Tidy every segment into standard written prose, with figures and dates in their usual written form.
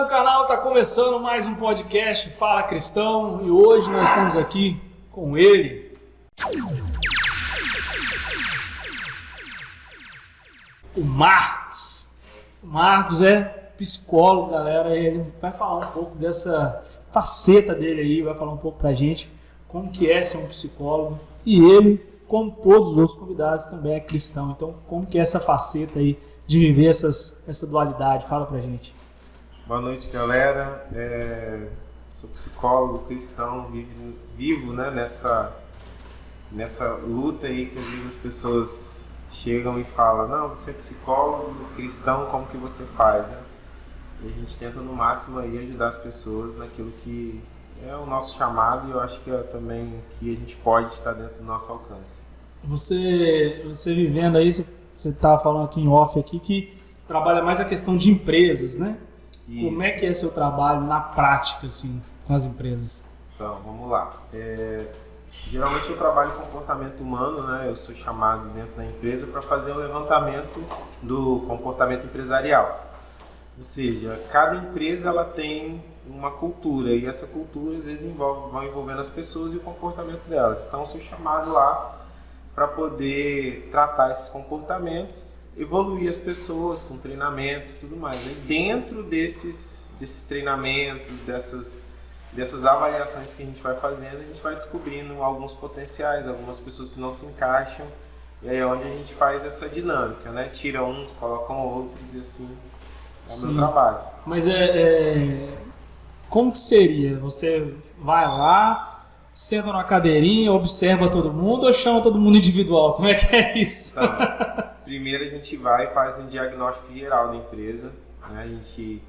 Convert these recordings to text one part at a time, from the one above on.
do canal, está começando mais um podcast Fala Cristão e hoje nós estamos aqui com ele, o Marcos. O Marcos é psicólogo, galera, e ele vai falar um pouco dessa faceta dele aí, vai falar um pouco pra gente como que é ser um psicólogo e ele, como todos os outros convidados, também é cristão, então como que é essa faceta aí de viver essa dualidade, fala pra gente. Boa noite, galera. Sou psicólogo cristão, vivo né, nessa luta aí que às vezes as pessoas chegam e falam: não, você é psicólogo cristão, como que você faz? Né? E a gente tenta no máximo aí ajudar as pessoas naquilo que é o nosso chamado e eu acho que é também que a gente pode estar dentro do nosso alcance. Você vivendo aí, você estava falando aqui em off aqui que trabalha mais a questão de empresas, né? Isso. Como é que é seu trabalho na prática, assim, com as empresas? Então, vamos lá. Geralmente eu trabalho com comportamento humano, né? Eu sou chamado dentro da empresa para fazer um levantamento do comportamento empresarial. Ou seja, cada empresa ela tem uma cultura e essa cultura às vezes vai envolvendo as pessoas e o comportamento delas. Então eu sou chamado lá para poder tratar esses comportamentos, evoluir as pessoas com treinamentos e tudo mais. E dentro desses treinamentos, dessas avaliações que a gente vai fazendo, a gente vai descobrindo alguns potenciais, algumas pessoas que não se encaixam, e aí é onde a gente faz essa dinâmica, né? Tira uns, colocam outros e assim é o meu trabalho. Mas como que seria? Você vai lá, senta numa cadeirinha, observa todo mundo ou chama todo mundo individual? Como é que é isso? Então, primeiro a gente vai e faz um diagnóstico geral da empresa, né? A gente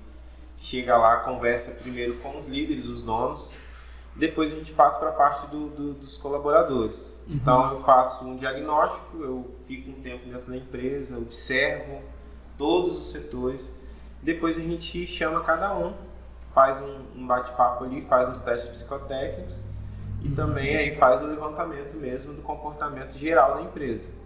chega lá, conversa primeiro com os líderes, os donos, depois a gente passa para a parte dos colaboradores. Uhum. Então eu faço um diagnóstico, eu fico um tempo dentro da empresa, observo todos os setores, depois a gente chama cada um, faz um bate-papo ali, faz uns testes psicotécnicos e também aí faz o levantamento mesmo do comportamento geral da empresa.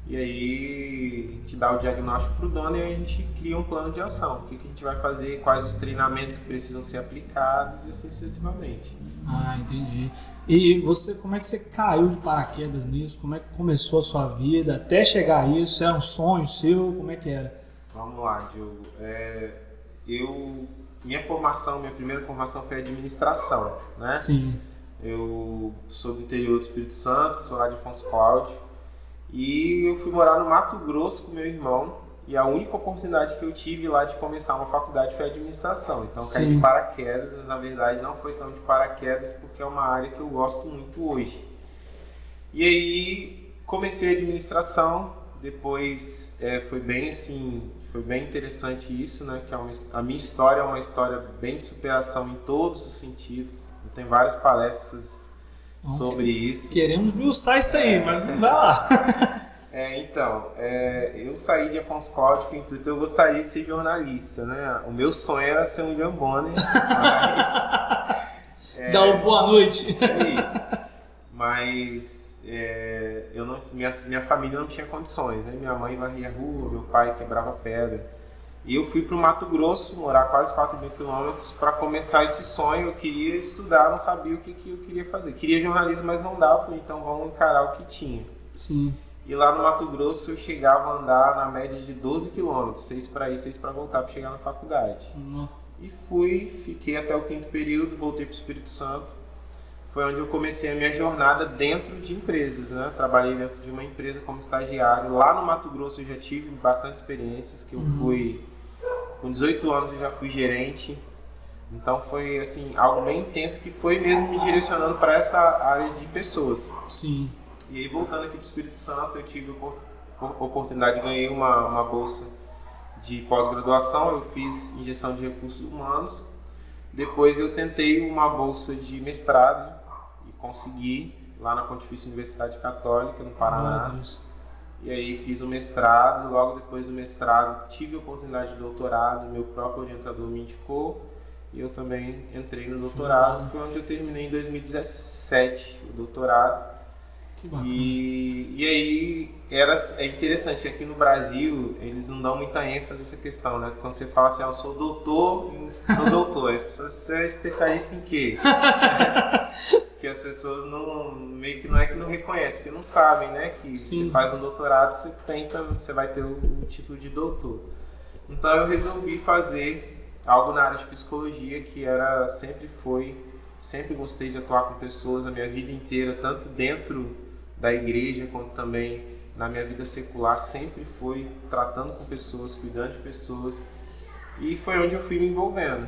E aí a gente dá o diagnóstico para o dono e a gente cria um plano de ação. O que a gente vai fazer, quais os treinamentos que precisam ser aplicados e assim sucessivamente. Ah, entendi. E você, como é que você caiu de paraquedas nisso? Como é que começou a sua vida até chegar a isso? Era um sonho seu? Como é que era? Vamos lá, Diogo. Minha primeira formação foi administração, né? Sim. Eu sou do interior do Espírito Santo, sou lá de Afonso Cláudio. E eu fui morar no Mato Grosso com meu irmão e a única oportunidade que eu tive lá de começar uma faculdade foi a administração. Então caí de paraquedas, mas na verdade não foi tão de paraquedas porque é uma área que eu gosto muito hoje. E aí comecei a administração, depois foi bem interessante isso, né? Que a minha história é uma história bem de superação em todos os sentidos. Tem várias palestras sobre isso. Queremos esmiuçar isso aí, mas não vai lá. Eu saí de Afonso Cláudio com o intuito, eu gostaria de ser jornalista, né? O meu sonho era ser um William Bonner, mas... Dá uma boa noite. Isso aí. Mas minha família não tinha condições, né? Minha mãe varria a rua, meu pai quebrava pedra. E eu fui para o Mato Grosso, morar quase 4.000 quilômetros, para começar esse sonho. Eu queria estudar, não sabia o que eu queria fazer. Queria jornalismo, mas não dava. Falei, então vamos encarar o que tinha. Sim. E lá no Mato Grosso eu chegava a andar na média de 12 quilômetros, 6 para ir, 6 para voltar, para chegar na faculdade. E fiquei até o 5º período, voltei para o Espírito Santo. Foi onde eu comecei a minha jornada dentro de empresas, né? Trabalhei dentro de uma empresa como estagiário. Lá no Mato Grosso eu já tive bastante experiências, que eu fui... Com 18 anos eu já fui gerente, então foi assim, algo bem intenso que foi mesmo me direcionando para essa área de pessoas. Sim. E aí voltando aqui para o Espírito Santo, eu tive a oportunidade, ganhei uma bolsa de pós-graduação, eu fiz gestão de recursos humanos, depois eu tentei uma bolsa de mestrado e consegui lá na Pontifícia Universidade Católica, no Paraná. E aí fiz o mestrado, logo depois do mestrado tive a oportunidade de doutorado, meu próprio orientador me indicou e eu também entrei no doutorado. Foi onde eu terminei em 2017 o doutorado. Que bacana. E aí é interessante que aqui no Brasil eles não dão muita ênfase nessa questão, né? Quando você fala assim, eu sou doutor, as pessoas, você é especialista em quê? Que as pessoas meio que não é que não reconhecem, porque não sabem, né? Que Sim. você faz um doutorado, você vai ter o título de doutor. Então eu resolvi fazer algo na área de psicologia, que sempre gostei de atuar com pessoas a minha vida inteira, tanto dentro da igreja quanto também na minha vida secular, sempre foi tratando com pessoas, cuidando de pessoas. E foi onde eu fui me envolvendo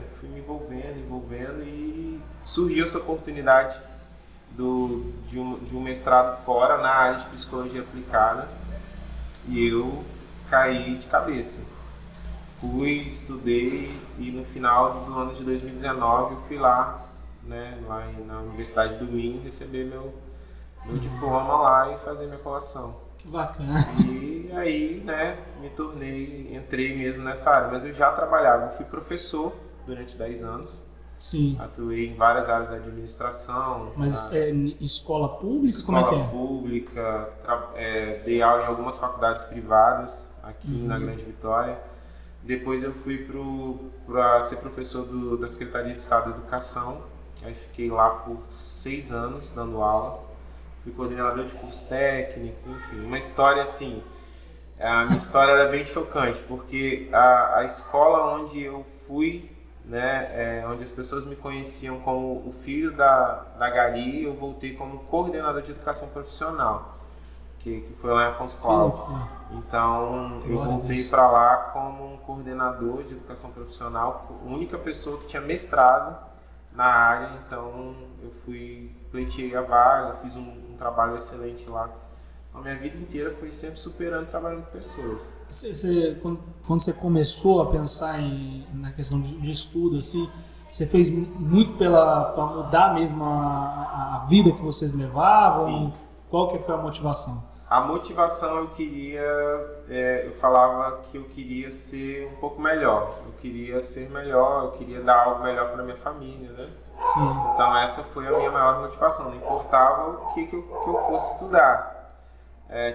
e surgiu essa oportunidade de um mestrado fora na área de psicologia aplicada e eu caí de cabeça. Fui, estudei e no final do ano de 2019 eu fui lá, né, na Universidade do Minho, receber meu diploma lá e fazer minha colação. Que bacana. E aí, né, entrei mesmo nessa área, mas eu já trabalhava, eu fui professor durante 10 anos. Sim. Atuei em várias áreas da administração. Mas escola pública? Escola Como é que é? pública, dei aula em algumas faculdades privadas aqui na Grande Vitória. Depois eu fui para ser professor da Secretaria de Estado de Educação. Aí fiquei lá por 6 anos dando aula. Fui coordenador de curso técnico, enfim. Uma história assim, a minha história era bem chocante, porque a escola onde eu fui, né, onde as pessoas me conheciam como o filho da Gari, eu voltei como coordenador de educação profissional, que foi lá em Afonso Cláudio. Então eu voltei para lá como um coordenador de educação profissional, única pessoa que tinha mestrado na área. Então eu pleiteei a vaga, fiz um trabalho excelente lá. A minha vida inteira foi sempre superando, trabalhando com pessoas. Quando você começou a pensar na questão de estudo, assim, você fez muito para mudar mesmo a vida que vocês levavam? Sim. Qual que foi a motivação? A motivação eu falava que eu queria ser um pouco melhor. Eu queria ser melhor, eu queria dar algo melhor para minha família, né? Sim. Então essa foi a minha maior motivação. Não importava o que eu fosse estudar.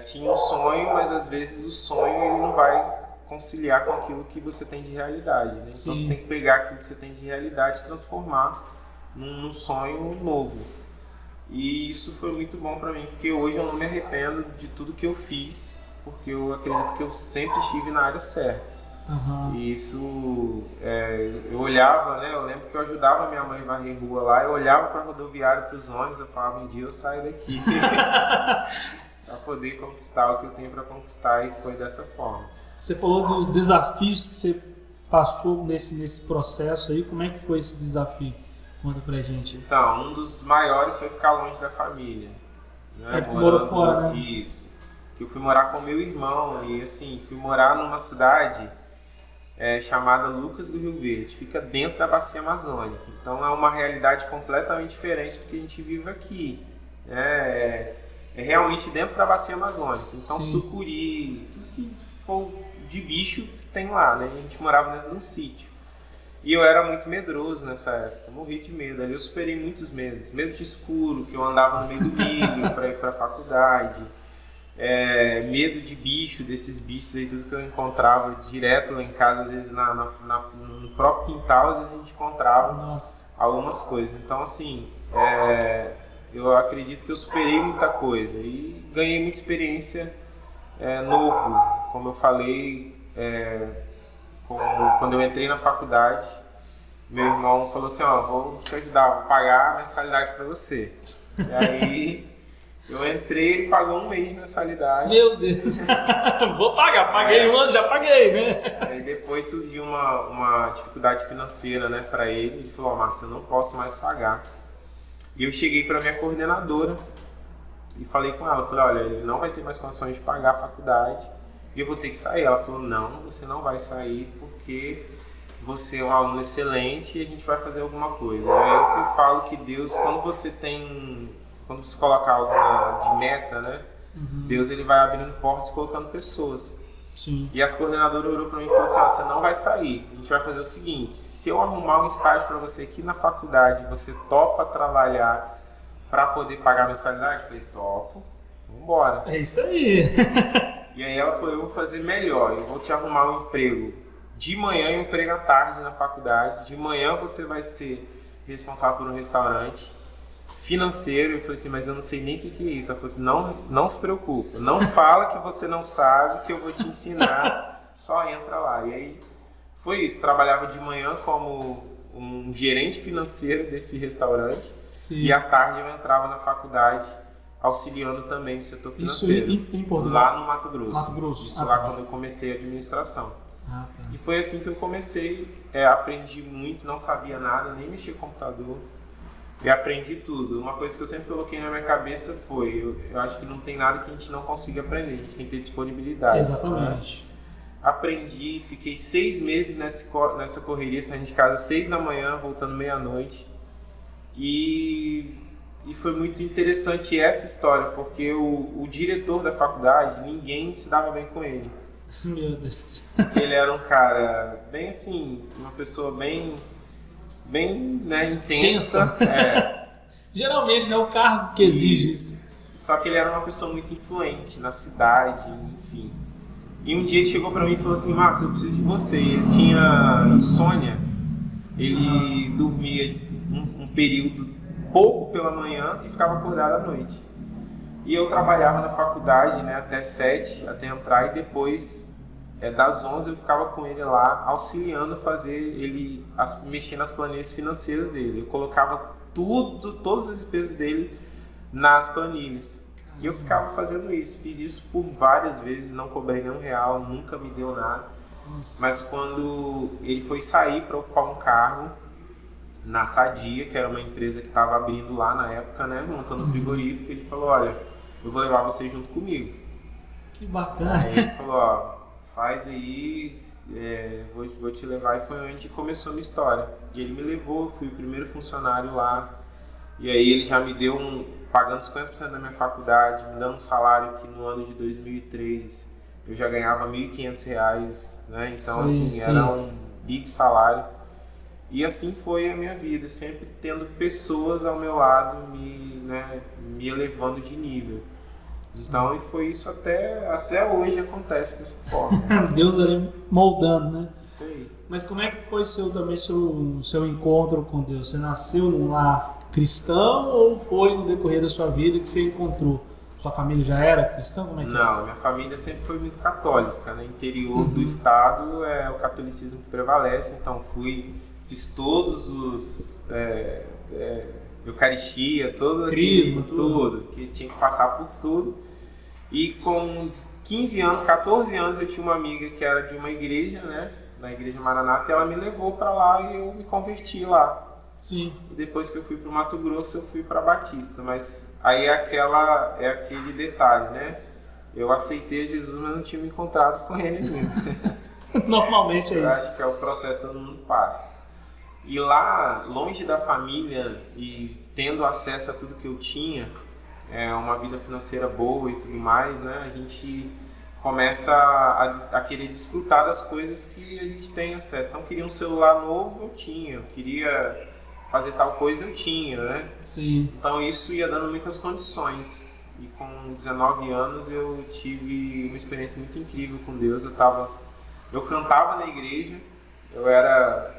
Tinha um sonho, mas às vezes o sonho ele não vai conciliar com aquilo que você tem de realidade, né? Então você tem que pegar aquilo que você tem de realidade e transformar num sonho novo. E isso foi muito bom para mim, porque hoje eu não me arrependo de tudo que eu fiz, porque eu acredito que eu sempre estive na área certa. E isso, eu olhava, né? Eu lembro que eu ajudava minha mãe a varrer rua lá, eu olhava para a rodoviária, para os ônibus, eu falava, um dia eu saio daqui para poder conquistar o que eu tenho para conquistar, e foi dessa forma. Você falou dos desafios que você passou nesse processo aí, como é que foi esse desafio? Conta pra gente. Então, um dos maiores foi ficar longe da família. Né? Porque morou fora, né? Isso. Que eu fui morar com meu irmão e, assim, fui morar numa cidade chamada Lucas do Rio Verde. Fica dentro da Bacia Amazônica. Então, é uma realidade completamente diferente do que a gente vive aqui. É realmente dentro da Bacia Amazônica. Então, sim, sucuri, tudo que for de bicho tem lá, né? A gente morava dentro de um sítio. E eu era muito medroso nessa época, morri de medo. Ali eu superei muitos medos. Medo de escuro, que eu andava no meio do milho para ir para a faculdade. Medo de bicho, desses bichos aí, tudo que eu encontrava direto lá em casa, às vezes no próprio quintal, às vezes a gente encontrava algumas coisas. Então, assim, eu acredito que eu superei muita coisa e ganhei muita experiência novo. Como eu falei, quando eu entrei na faculdade, meu irmão falou assim, vou te ajudar, vou pagar a mensalidade para você. E aí eu entrei, ele pagou um mês de mensalidade. Meu Deus, vou pagar, paguei um ano, já paguei, né? Aí depois surgiu uma dificuldade financeira, né, para ele. Ele falou, Marcos, eu não posso mais pagar. E eu cheguei para minha coordenadora e falei com ela, falei, olha, ele não vai ter mais condições de pagar a faculdade e eu vou ter que sair. Ela falou, não, você não vai sair porque você é um aluno excelente e a gente vai fazer alguma coisa. É o que eu falo, que Deus, quando você coloca algo de meta, né, Deus ele vai abrindo portas e colocando pessoas. Sim. E as coordenadoras olhou para mim e falou assim, você não vai sair, a gente vai fazer o seguinte, se eu arrumar um estágio para você aqui na faculdade, você topa trabalhar para poder pagar a mensalidade? Eu falei, topo. vambora. É isso aí. E aí ela falou, eu vou fazer melhor, eu vou te arrumar um emprego de manhã e um emprego à tarde na faculdade. De manhã você vai ser responsável por um restaurante financeiro. Eu falei assim, mas eu não sei nem o que é isso. Ela falou assim, não se preocupe, não fala que você não sabe, que eu vou te ensinar, só entra lá. E aí foi isso, trabalhava de manhã como um gerente financeiro desse restaurante. Sim. E à tarde eu entrava na faculdade auxiliando também no setor financeiro. Isso em Portugal? Lá no Mato Grosso. Mato Grosso. Isso lá quando eu comecei a administração. Tá. E foi assim que eu comecei, aprendi muito, não sabia nada, nem mexia com computador. E aprendi tudo. Uma coisa que eu sempre coloquei na minha cabeça foi, eu acho que não tem nada que a gente não consiga aprender, a gente tem que ter disponibilidade. Exatamente. Né? Aprendi, fiquei 6 meses nessa correria, saindo de casa 6 da manhã, voltando meia-noite. E foi muito interessante essa história, porque o diretor da faculdade, ninguém se dava bem com ele. Meu Deus. Ele era um cara bem assim, uma pessoa bem né, intensa. Geralmente, né, o cargo que exige isso. Só que ele era uma pessoa muito influente na cidade, enfim. E um dia ele chegou pra mim e falou assim, Marcos, eu preciso de você. Ele tinha insônia, ele dormia um período pouco pela manhã e ficava acordado à noite. E eu trabalhava na faculdade, né, até 7, até entrar, e depois das 11 eu ficava com ele lá, auxiliando mexer nas planilhas financeiras dele. Eu colocava todas as despesas dele nas planilhas. E eu ficava fazendo isso. Fiz isso por várias vezes, não cobrei nenhum real, nunca me deu nada. Nossa. Mas quando ele foi sair para ocupar um cargo na Sadia, que era uma empresa que estava abrindo lá na época, né, montando um frigorífico, ele falou, olha, eu vou levar você junto comigo. Que bacana. Aí ele falou, ó, faz aí, vou te levar. E foi onde começou a minha história. E ele me levou, fui o primeiro funcionário lá. E aí ele já me deu pagando 50% da minha faculdade, me dando um salário que no ano de 2003 eu já ganhava R$ 1.500, né? Então sim. Era um big salário. E assim foi a minha vida, sempre tendo pessoas ao meu lado me elevando de nível. Então, e foi isso até hoje acontece dessa forma. Deus ali moldando, né? Isso aí. Mas como é que foi seu encontro com Deus? Você nasceu num lar cristão ou foi no decorrer da sua vida que você encontrou? Sua família já era cristã? Como é que Não, minha família sempre foi muito católica, né? Interior do estado é o catolicismo que prevalece, então fiz todos os Eucaristia, todo Crisma, tudo, que tinha que passar por tudo. E com 15 anos, 14 anos, eu tinha uma amiga que era de uma igreja, né, na igreja Maranata, e ela me levou para lá e eu me converti lá. Sim. E depois que eu fui para o Mato Grosso, eu fui para Batista, mas aí é aquele detalhe, né? Eu aceitei Jesus, mas não tinha me encontrado com ele ainda. Normalmente é isso. Eu acho que é o processo que todo mundo passa. E lá, longe da família e tendo acesso a tudo que eu tinha, uma vida financeira boa e tudo mais, né? A gente começa a querer desfrutar das coisas que a gente tem acesso. Então, eu queria um celular novo, eu tinha. Eu queria fazer tal coisa, eu tinha, né? Sim. Então, isso ia dando muitas condições. E com 19 anos, eu tive uma experiência muito incrível com Deus. Eu cantava na igreja, eu era...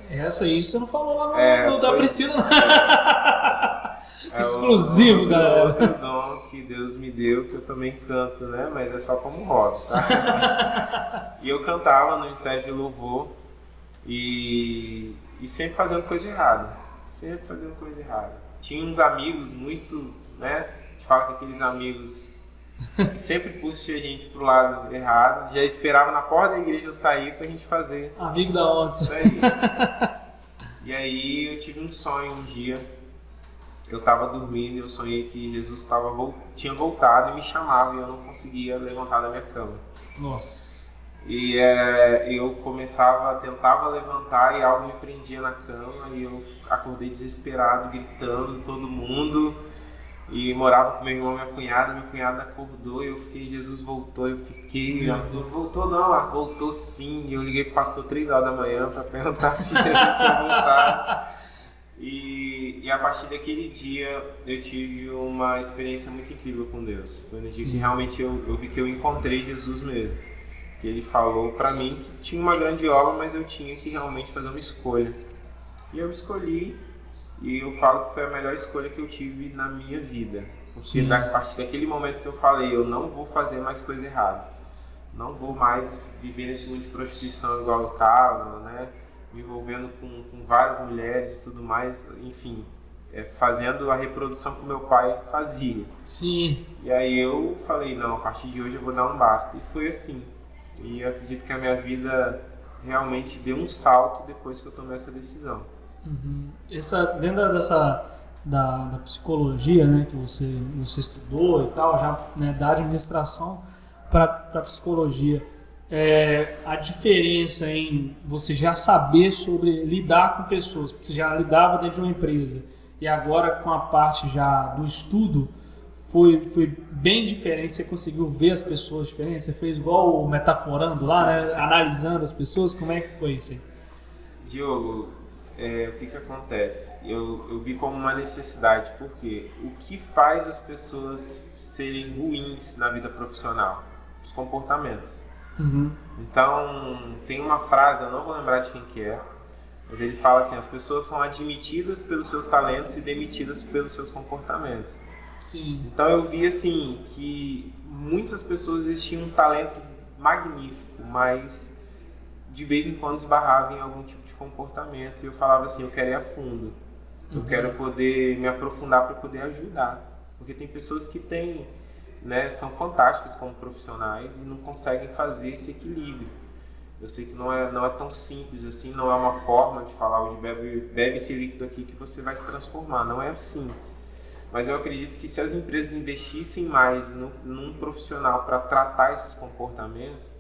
Essa aí você não falou lá no da Priscila. Exclusivo, galera. Outro dom que Deus me deu, que eu também canto, né? Mas é só como hobby, tá? E eu cantava no Ministério de Louvor e sempre fazendo coisa errada. Sempre fazendo coisa errada. Tinha uns amigos muito, né? A gente fala que aqueles amigos que sempre puxam a gente pro lado errado. Já esperava na porta da igreja eu sair pra gente fazer. Amigo da onça. Isso aí. E aí eu tive um sonho um dia. Eu estava dormindo e eu sonhei que Jesus tinha voltado e me chamava e eu não conseguia levantar da minha cama. Nossa. E eu tentava levantar e algo me prendia na cama e eu acordei desesperado, gritando todo mundo. E morava com meu irmão e minha cunhada acordou e eu fiquei, Jesus voltou, eu fiquei, ela falou, voltou não, ela voltou sim. E eu liguei pro pastor 3 horas da manhã para perguntar se Jesus tinha voltado. E a partir daquele dia eu tive uma experiência muito incrível com Deus. Foi no dia que realmente eu vi que eu encontrei Jesus mesmo. Que Ele falou para mim que tinha uma grande obra, mas eu tinha que realmente fazer uma escolha. E eu escolhi, e eu falo que foi a melhor escolha que eu tive na minha vida. Porque a partir daquele momento que eu falei, eu não vou fazer mais coisa errada. Não vou mais viver nesse mundo de prostituição igual eu estava, né? Me envolvendo com várias mulheres e tudo mais, enfim, fazendo a reprodução que meu pai fazia. Sim. E aí eu falei, não, a partir de hoje eu vou dar um basta. E foi assim. E eu acredito que a minha vida realmente deu um salto depois que eu tomei essa decisão. Uhum. Dentro da psicologia, né, que você estudou e tal, já, né, da administração para psicologia, a diferença em você já saber sobre lidar com pessoas, porque você já lidava dentro de uma empresa e agora com a parte já do estudo foi bem diferente. Você conseguiu ver as pessoas diferentes? Você fez igual o Metaforando lá, né, analisando as pessoas? Como é que foi isso aí? Diogo, o que acontece? Eu vi como uma necessidade, porque o que faz as pessoas serem ruins na vida profissional? Os comportamentos. Uhum. Então, tem uma frase, eu não vou lembrar de quem que é, mas ele fala assim: as pessoas são admitidas pelos seus talentos e demitidas pelos seus comportamentos. Sim. Então eu vi assim que muitas pessoas eles tinham um talento magnífico, mas de vez em quando esbarravam em algum tipo de comportamento e eu falava assim, eu quero ir a fundo, eu quero poder me aprofundar para poder ajudar, porque tem pessoas que têm, né, são fantásticas como profissionais e não conseguem fazer esse equilíbrio. Eu sei que não é tão simples assim, não é uma forma de falar hoje bebe esse líquido aqui que você vai se transformar, não é assim. Mas eu acredito que se as empresas investissem mais num profissional para tratar esses comportamentos,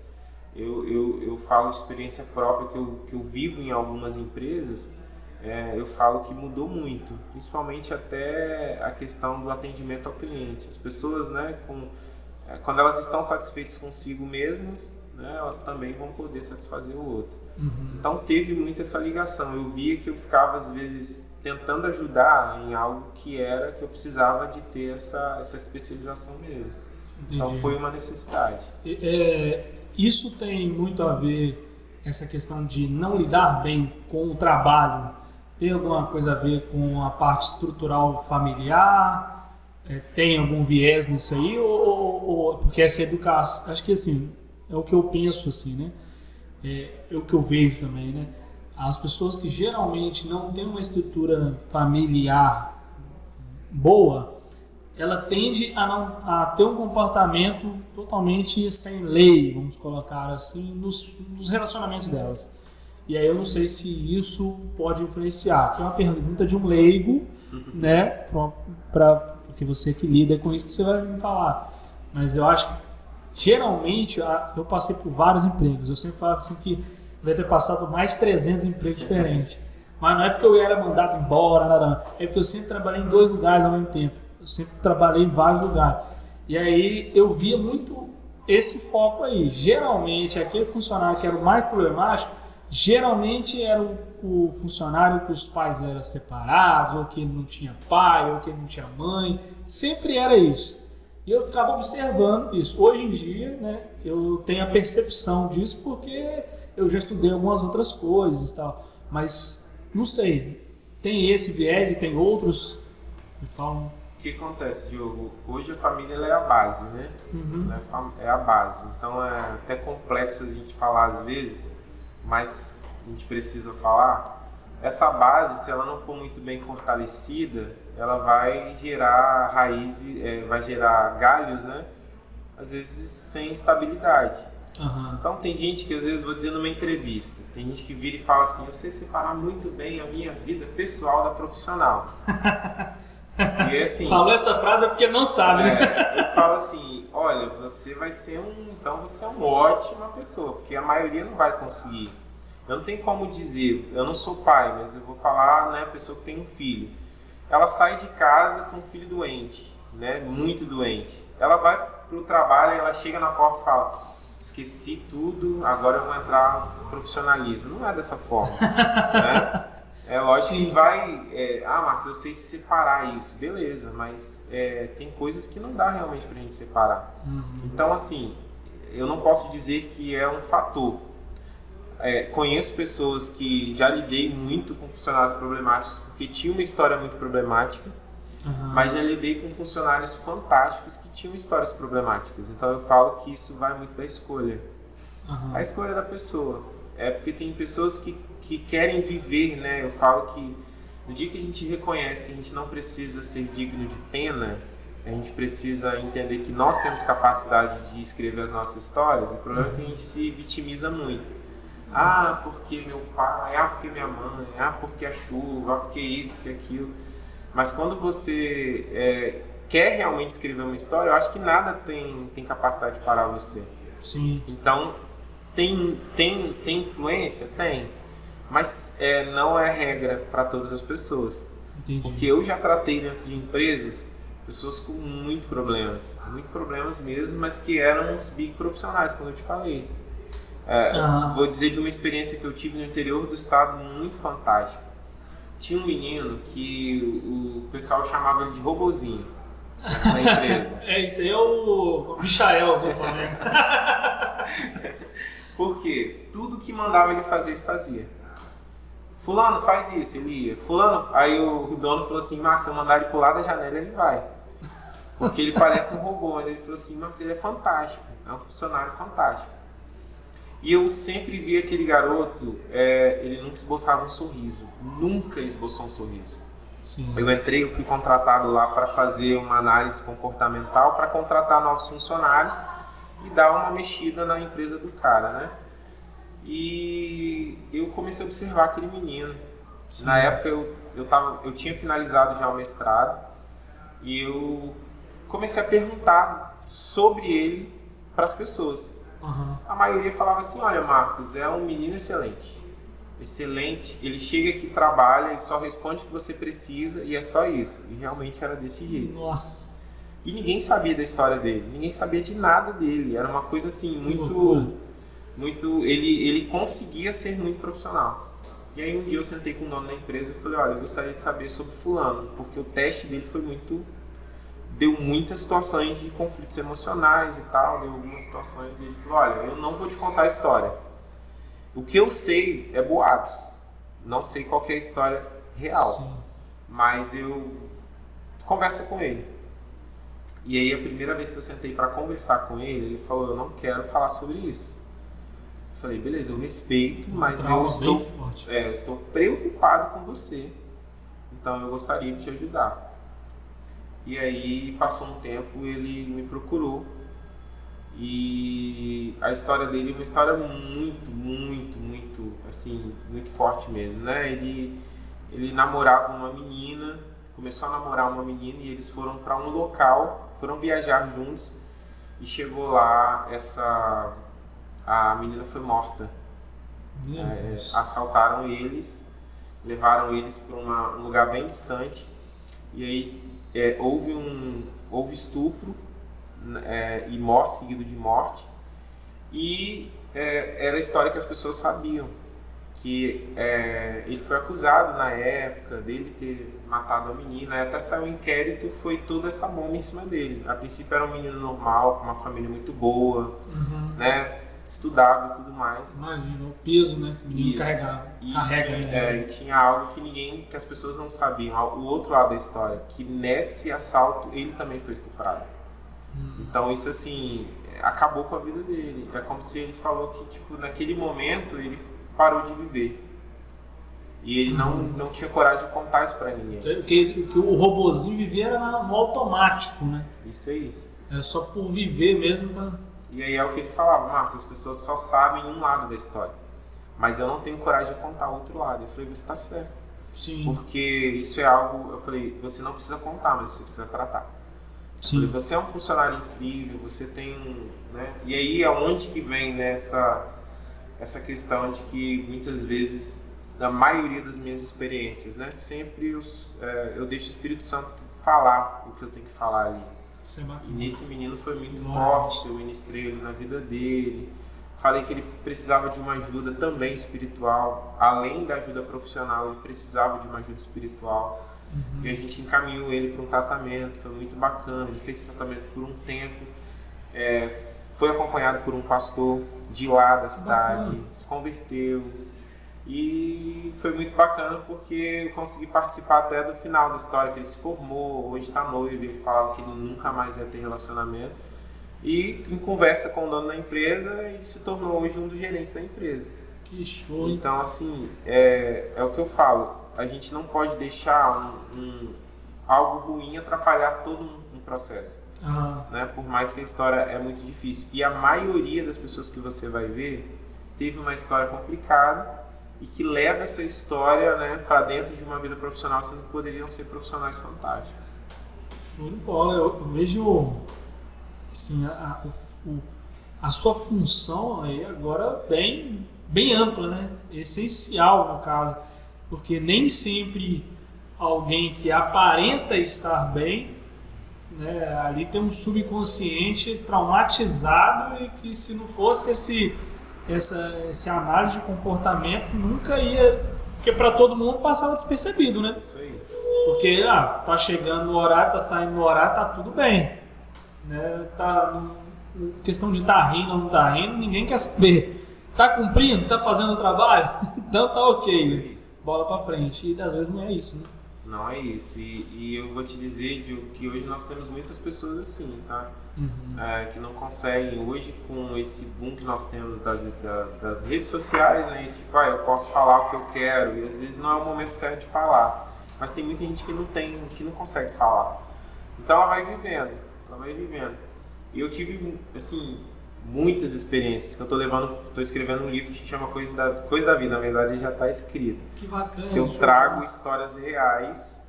eu falo de experiência própria que eu vivo em algumas empresas, eu falo que mudou muito, principalmente até a questão do atendimento ao cliente. As pessoas, né, quando elas estão satisfeitas consigo mesmas, né, elas também vão poder satisfazer o outro. Uhum. Então teve muito essa ligação. Eu via que eu ficava às vezes tentando ajudar em algo que eu precisava de ter essa especialização mesmo. Entendi. Então foi uma necessidade. Isso tem muito a ver, essa questão de não lidar bem com o trabalho, tem alguma coisa a ver com a parte estrutural familiar? Tem algum viés nisso aí? Ou porque essa educação, acho que assim, é o que eu penso assim, né? É o que eu vejo também, né? As pessoas que geralmente não têm uma estrutura familiar boa, ela tende a ter um comportamento totalmente sem lei, vamos colocar assim, nos relacionamentos delas. E aí eu não sei se isso pode influenciar, que é uma pergunta de um leigo, né? Porque você que lida com isso que você vai me falar. Mas eu acho que geralmente eu passei por vários empregos. Eu sempre falo assim que deve ter passado por mais de 300 empregos diferentes. Mas não é porque eu era mandado embora, nada. É porque eu sempre trabalhei em 2 lugares ao mesmo tempo. Eu sempre trabalhei em vários lugares. E aí eu via muito esse foco aí. Geralmente, aquele funcionário que era o mais problemático, geralmente era o funcionário que os pais eram separados, ou que ele não tinha pai, ou que ele não tinha mãe. Sempre era isso. E eu ficava observando isso. Hoje em dia, né, eu tenho a percepção disso porque eu já estudei algumas outras coisas e tal. Mas, não sei, tem esse viés e tem outros que falam... O que acontece, Diogo? Hoje a família ela é a base, né? Uhum. É a base. Então é até complexo a gente falar às vezes, mas a gente precisa falar. Essa base, se ela não for muito bem fortalecida, ela vai gerar raízes, vai gerar galhos, né? Às vezes sem estabilidade. Uhum. Então tem gente que às vezes, vou dizer numa entrevista, tem gente que vira e fala assim, eu sei separar muito bem a minha vida pessoal da profissional. E assim, falou essa frase porque não sabe, né? Eu falo assim, olha, você vai ser você é uma ótima pessoa, porque a maioria não vai conseguir. Eu não tenho como dizer, eu não sou pai, mas eu vou falar, né, a pessoa que tem um filho. Ela sai de casa com um filho doente, né, muito doente. Ela vai para o trabalho, ela chega na porta e fala, esqueci tudo, agora eu vou entrar no profissionalismo. Não é dessa forma, né? É lógico Sim. que vai... Marcos, eu sei separar isso. Beleza, mas tem coisas que não dá realmente pra gente separar. Então, assim, eu não posso dizer que é um fator. Conheço pessoas que já lidei muito com funcionários problemáticos porque tinha uma história muito problemática, mas já lidei com funcionários fantásticos que tinham histórias problemáticas. Então eu falo que isso vai muito da escolha. A escolha da pessoa. Porque tem pessoas que querem viver, né? Eu falo que no dia que a gente reconhece que a gente não precisa ser digno de pena, a gente precisa entender que nós temos capacidade de escrever as nossas histórias. O problema é que a gente se vitimiza muito. Porque meu pai, porque minha mãe, porque a chuva, porque isso, porque aquilo. Mas quando você quer realmente escrever uma história, eu acho que nada tem capacidade de parar você. Sim. Então, tem influência? Tem. Mas não é regra para todas as pessoas. Entendi. Porque eu já tratei dentro de empresas pessoas com muito problemas mesmo, mas que eram os big profissionais, como eu te falei. Vou dizer de uma experiência que eu tive no interior do estado muito fantástica. Tinha um menino que o pessoal chamava ele de robozinho na empresa. Isso aí é o Michael do Flamengo. Porque tudo que mandava ele fazer, ele fazia. Fulano, faz isso, ele ia. Fulano, aí o dono falou assim: Marcos, se eu mandar ele pular da janela, ele vai. Porque ele parece um robô, mas ele falou assim: Marcos, ele é fantástico, é um funcionário fantástico. E eu sempre vi aquele garoto, ele nunca esboçava um sorriso. Nunca esboçou um sorriso. Sim. Eu fui contratado lá para fazer uma análise comportamental, para contratar novos funcionários e dar uma mexida na empresa do cara, né? E eu comecei a observar aquele menino. Sim. Na época eu tinha finalizado já o mestrado e eu comecei a perguntar sobre ele para as pessoas. A maioria falava assim: olha, Marcos, é um menino excelente, ele chega aqui, trabalha, ele só responde o que você precisa e é só isso. E realmente era desse jeito. Nossa. E ninguém sabia da história dele, ninguém sabia de nada dele, era uma coisa assim, ele conseguia ser muito profissional. E aí um dia eu sentei com o dono da empresa e falei: olha, eu gostaria de saber sobre fulano, porque o teste dele deu muitas situações de conflitos emocionais e tal, deu algumas situações, e ele falou: olha, eu não vou te contar a história. O que eu sei é boatos. Não sei qual que é a história real. Sim. Mas eu converso com ele. E aí a primeira vez que eu sentei para conversar com ele, ele falou: eu não quero falar sobre isso. Eu falei: beleza, eu respeito, mas eu estou preocupado com você. Então eu gostaria de te ajudar. E aí passou um tempo, ele me procurou e a história dele é uma história muito, assim, muito forte mesmo, né? Ele namorava uma menina, começou a namorar uma menina e eles foram para um local, foram viajar juntos e chegou lá, a menina foi morta. Assaltaram eles, levaram eles para um lugar bem distante e aí houve estupro e morte, seguido de morte, e era a história que as pessoas sabiam, que ele foi acusado na época dele ter matado a menina, até saiu um inquérito, foi toda essa bomba em cima dele. A princípio era um menino normal, com uma família muito boa, né? Estudava e tudo mais. Imagina o peso, né, que o menino carrega, né? E tinha algo que as pessoas não sabiam, o outro lado da história, que nesse assalto ele também foi estuprado. Então isso assim acabou com a vida dele. É como se ele falou que tipo, naquele momento ele parou de viver. E ele não tinha coragem de contar isso pra ninguém. O que o robozinho vivia era no automático, né? Isso aí. Era só por viver mesmo pra... E aí é o que ele falava: Marcos, as pessoas só sabem um lado da história, mas eu não tenho coragem de contar o outro lado. Eu falei: você está certo. Sim. Porque isso é algo, eu falei, você não precisa contar, mas você precisa tratar. Sim. Falei, você é um funcionário incrível, você tem né? E aí é onde que vem essa questão de que muitas vezes, na maioria das minhas experiências, né, sempre eu deixo o Espírito Santo falar o que eu tenho que falar ali. Isso é bacana. E nesse menino foi muito forte, eu ministrei ele na vida dele, Falei que ele precisava de uma ajuda também espiritual, além da ajuda profissional, ele precisava de uma ajuda espiritual. E a gente encaminhou ele para um tratamento, foi muito bacana. Ele fez tratamento por um tempo, foi acompanhado por um pastor de lá da cidade, se converteu. E foi muito bacana porque eu consegui participar até do final da história, que ele se formou, hoje está noivo, ele falava que ele nunca mais ia ter relacionamento. E em conversa com o dono da empresa, ele se tornou hoje um dos gerentes da empresa. Que show! Então, assim, é o que eu falo, a gente não pode deixar algo ruim atrapalhar todo um processo. Né? Por mais que a história é muito difícil. E a maioria das pessoas que você vai ver teve uma história complicada e que leva essa história, né, para dentro de uma vida profissional, sendo que poderiam ser profissionais fantásticos. Show de bola. Eu vejo assim, a sua função aí agora bem ampla, né? Essencial no caso, porque nem sempre alguém que aparenta estar bem, né, ali tem um subconsciente traumatizado e que se não fosse essa análise de comportamento nunca ia, porque para todo mundo passava despercebido, né? Isso aí. Porque tá chegando no horário, tá saindo no horário, tá tudo bem, né? Questão de tá rindo ou não tá rindo, ninguém quer saber. Tá cumprindo, tá fazendo o trabalho, então tá ok, bola para frente. E às vezes não é isso, né? Não é isso, e eu vou te dizer que hoje nós temos muitas pessoas assim, tá? Que não conseguem, hoje com esse boom que nós temos das redes sociais, né? Tipo, eu posso falar o que eu quero, e às vezes não é o momento certo de falar, mas tem muita gente que não consegue falar, então ela vai vivendo, e eu tive, assim, muitas experiências que eu tô escrevendo um livro que se chama Coisa da Vida, na verdade ele já está escrito. Que bacana. Que eu trago histórias reais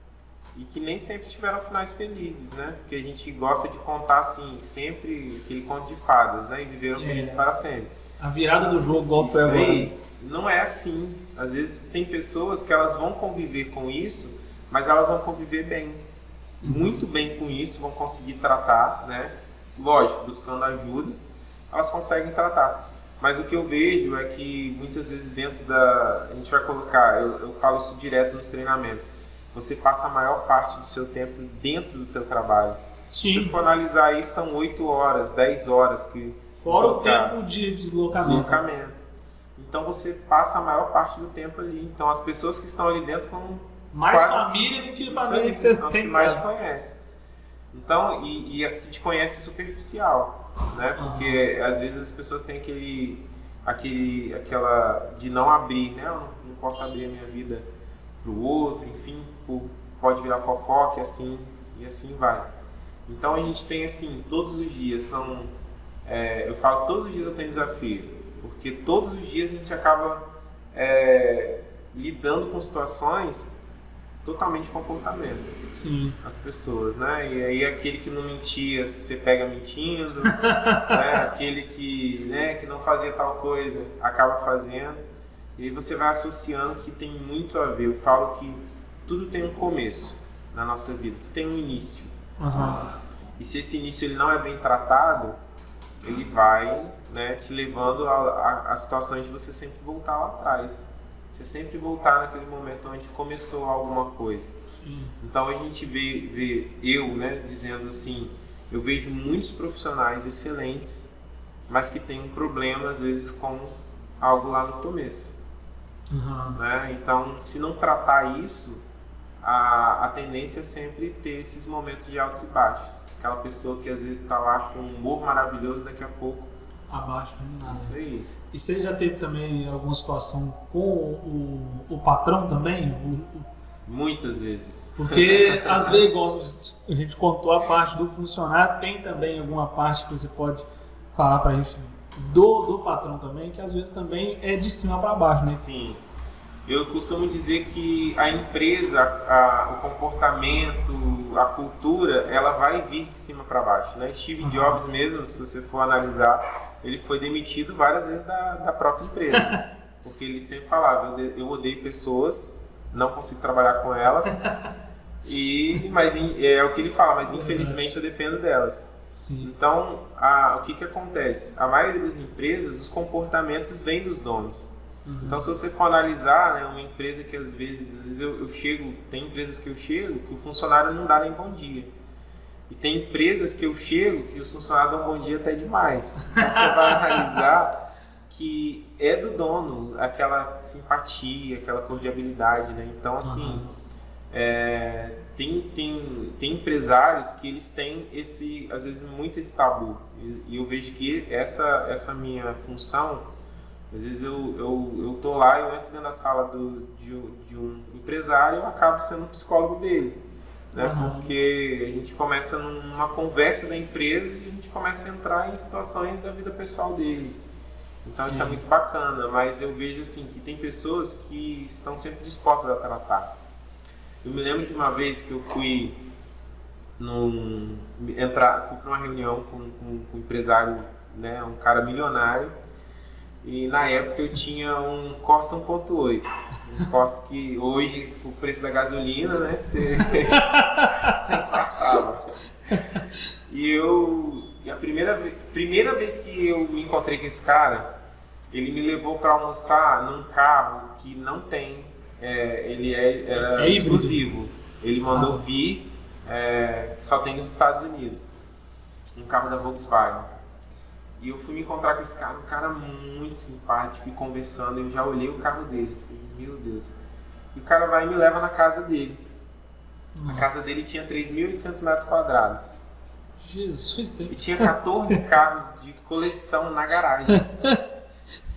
e que nem sempre tiveram finais felizes, né? Porque a gente gosta de contar, assim, sempre aquele conto de fadas, né? E viveram felizes para sempre. A virada do jogo, igual foi agora. Aí não é assim. Às vezes tem pessoas que elas vão conviver com isso, mas elas vão conviver bem. Muito bem com isso, vão conseguir tratar, né? Lógico, buscando ajuda, elas conseguem tratar. Mas o que eu vejo é que muitas vezes a gente vai colocar, eu falo isso direto nos treinamentos, você passa a maior parte do seu tempo dentro do teu trabalho. Sim. Se você for analisar aí, são 8 horas, 10 horas que... Fora o tempo de deslocamento. Então você passa a maior parte do tempo ali. Então as pessoas que estão ali dentro são mais família do que família que você são as tem que mais te conhecem. Então, e as que te conhecem superficial, né? Porque às vezes as pessoas têm aquela de não abrir, né? Eu não posso abrir a minha vida pro outro, enfim, pode virar fofoca e assim vai. Então a gente tem, assim, todos os dias eu falo que todos os dias eu tenho desafio, porque todos os dias a gente acaba lidando com situações totalmente comportamentos. Sim. As pessoas, né? E aí aquele que não mentia, você pega mentindo, né? Aquele que não fazia tal coisa, acaba fazendo, e aí você vai associando que tem muito a ver. Eu falo que tudo tem um começo na nossa vida, tudo tem um início. E se esse início ele não é bem tratado, ele vai, né, te levando a situações de você sempre voltar lá atrás. Você sempre voltar naquele momento onde começou alguma coisa. Sim. Então a gente vê eu, né, dizendo assim, eu vejo muitos profissionais excelentes, mas que têm um problema às vezes com algo lá no começo. Né? Então, se não tratar isso, a tendência é sempre ter esses momentos de altos e baixos. Aquela pessoa que às vezes está lá com um humor maravilhoso, daqui a pouco abaixo, nada. Isso aí. E você já teve também alguma situação com o patrão também? Muitas vezes. Porque às vezes, igual a gente contou a parte do funcionário, tem também alguma parte que você pode falar pra gente do patrão também, que às vezes também é de cima para baixo, né? Sim. Eu costumo dizer que a empresa, o comportamento, a cultura, ela vai vir de cima para baixo, né? Steve Jobs mesmo, se você for analisar, ele foi demitido várias vezes da própria empresa, porque ele sempre falava, eu odeio pessoas, não consigo trabalhar com elas, mas é o que ele fala, mas infelizmente eu dependo delas. Sim. Então, o que acontece? A maioria das empresas, os comportamentos vêm dos donos. Então, se você for analisar, né, uma empresa que às vezes eu chego, tem empresas que eu chego que o funcionário não dá nem bom dia. E tem empresas que eu chego que os funcionários dão bom dia até demais. Então, você vai analisar que é do dono aquela simpatia, aquela cordialidade, né? Então, assim, tem empresários que eles têm às vezes, muito esse tabu. E eu vejo que essa minha função, às vezes eu tô lá, eu entro dentro da sala de um empresário e eu acabo sendo um psicólogo dele, né? Porque a gente começa numa conversa da empresa e a gente começa a entrar em situações da vida pessoal dele. Então isso é muito bacana, mas eu vejo assim que tem pessoas que estão sempre dispostas a tratar. Eu me lembro de uma vez que eu fui para uma reunião com um empresário, né, um cara milionário. E na época eu tinha um Corsa 1.8, um Corsa que hoje, com o preço da gasolina, né, você infartava. E a primeira vez que eu me encontrei com esse cara, ele me levou para almoçar num carro que não tem, era exclusivo. Ele mandou vir, que só tem nos Estados Unidos, um carro da Volkswagen. E eu fui me encontrar com esse cara, um cara muito simpático, e conversando, eu já olhei o carro dele, falei, meu Deus. E o cara vai e me leva na casa dele. A casa dele tinha 3.800 metros quadrados. Jesus Deus. E tinha 14 carros de coleção na garagem.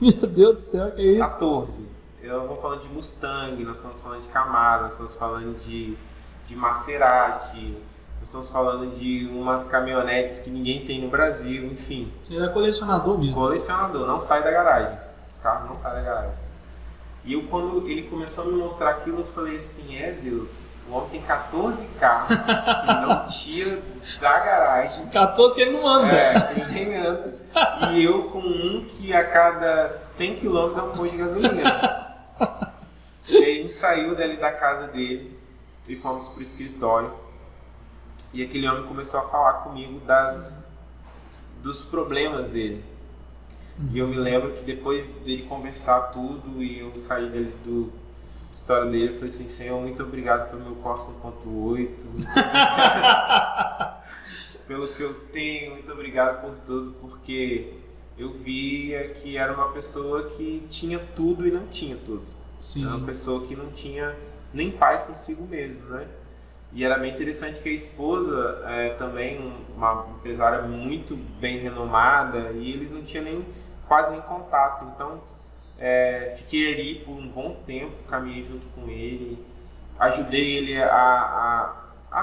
Meu Deus do céu, que é isso? 14. Eu vou falando de Mustang, nós estamos falando de Camaro, nós estamos falando de Maserati, nós estamos falando de umas caminhonetes que ninguém tem no Brasil, enfim. Ele era colecionador mesmo. Colecionador, não sai da garagem. Os carros não saem da garagem. E quando ele começou a me mostrar aquilo, eu falei assim, Deus, o homem tem 14 carros que não tira da garagem. 14 que ele não anda. Que ninguém anda. E eu com um que a cada 100 km é um posto de gasolina. E aí a gente saiu dali da casa dele e fomos pro escritório. E aquele homem começou a falar comigo dos problemas dele. E eu me lembro que depois dele conversar tudo e eu saí dele do história dele, eu falei assim, Senhor, muito obrigado pelo meu Corsa 1.8, pelo que eu tenho, muito obrigado por tudo, porque eu via que era uma pessoa que tinha tudo e não tinha tudo. Sim. Era uma pessoa que não tinha nem paz consigo mesmo, né? E era bem interessante que a esposa também, uma empresária muito bem renomada, e eles não tinham quase nem contato. Então, fiquei ali por um bom tempo, caminhei junto com ele, ajudei ele a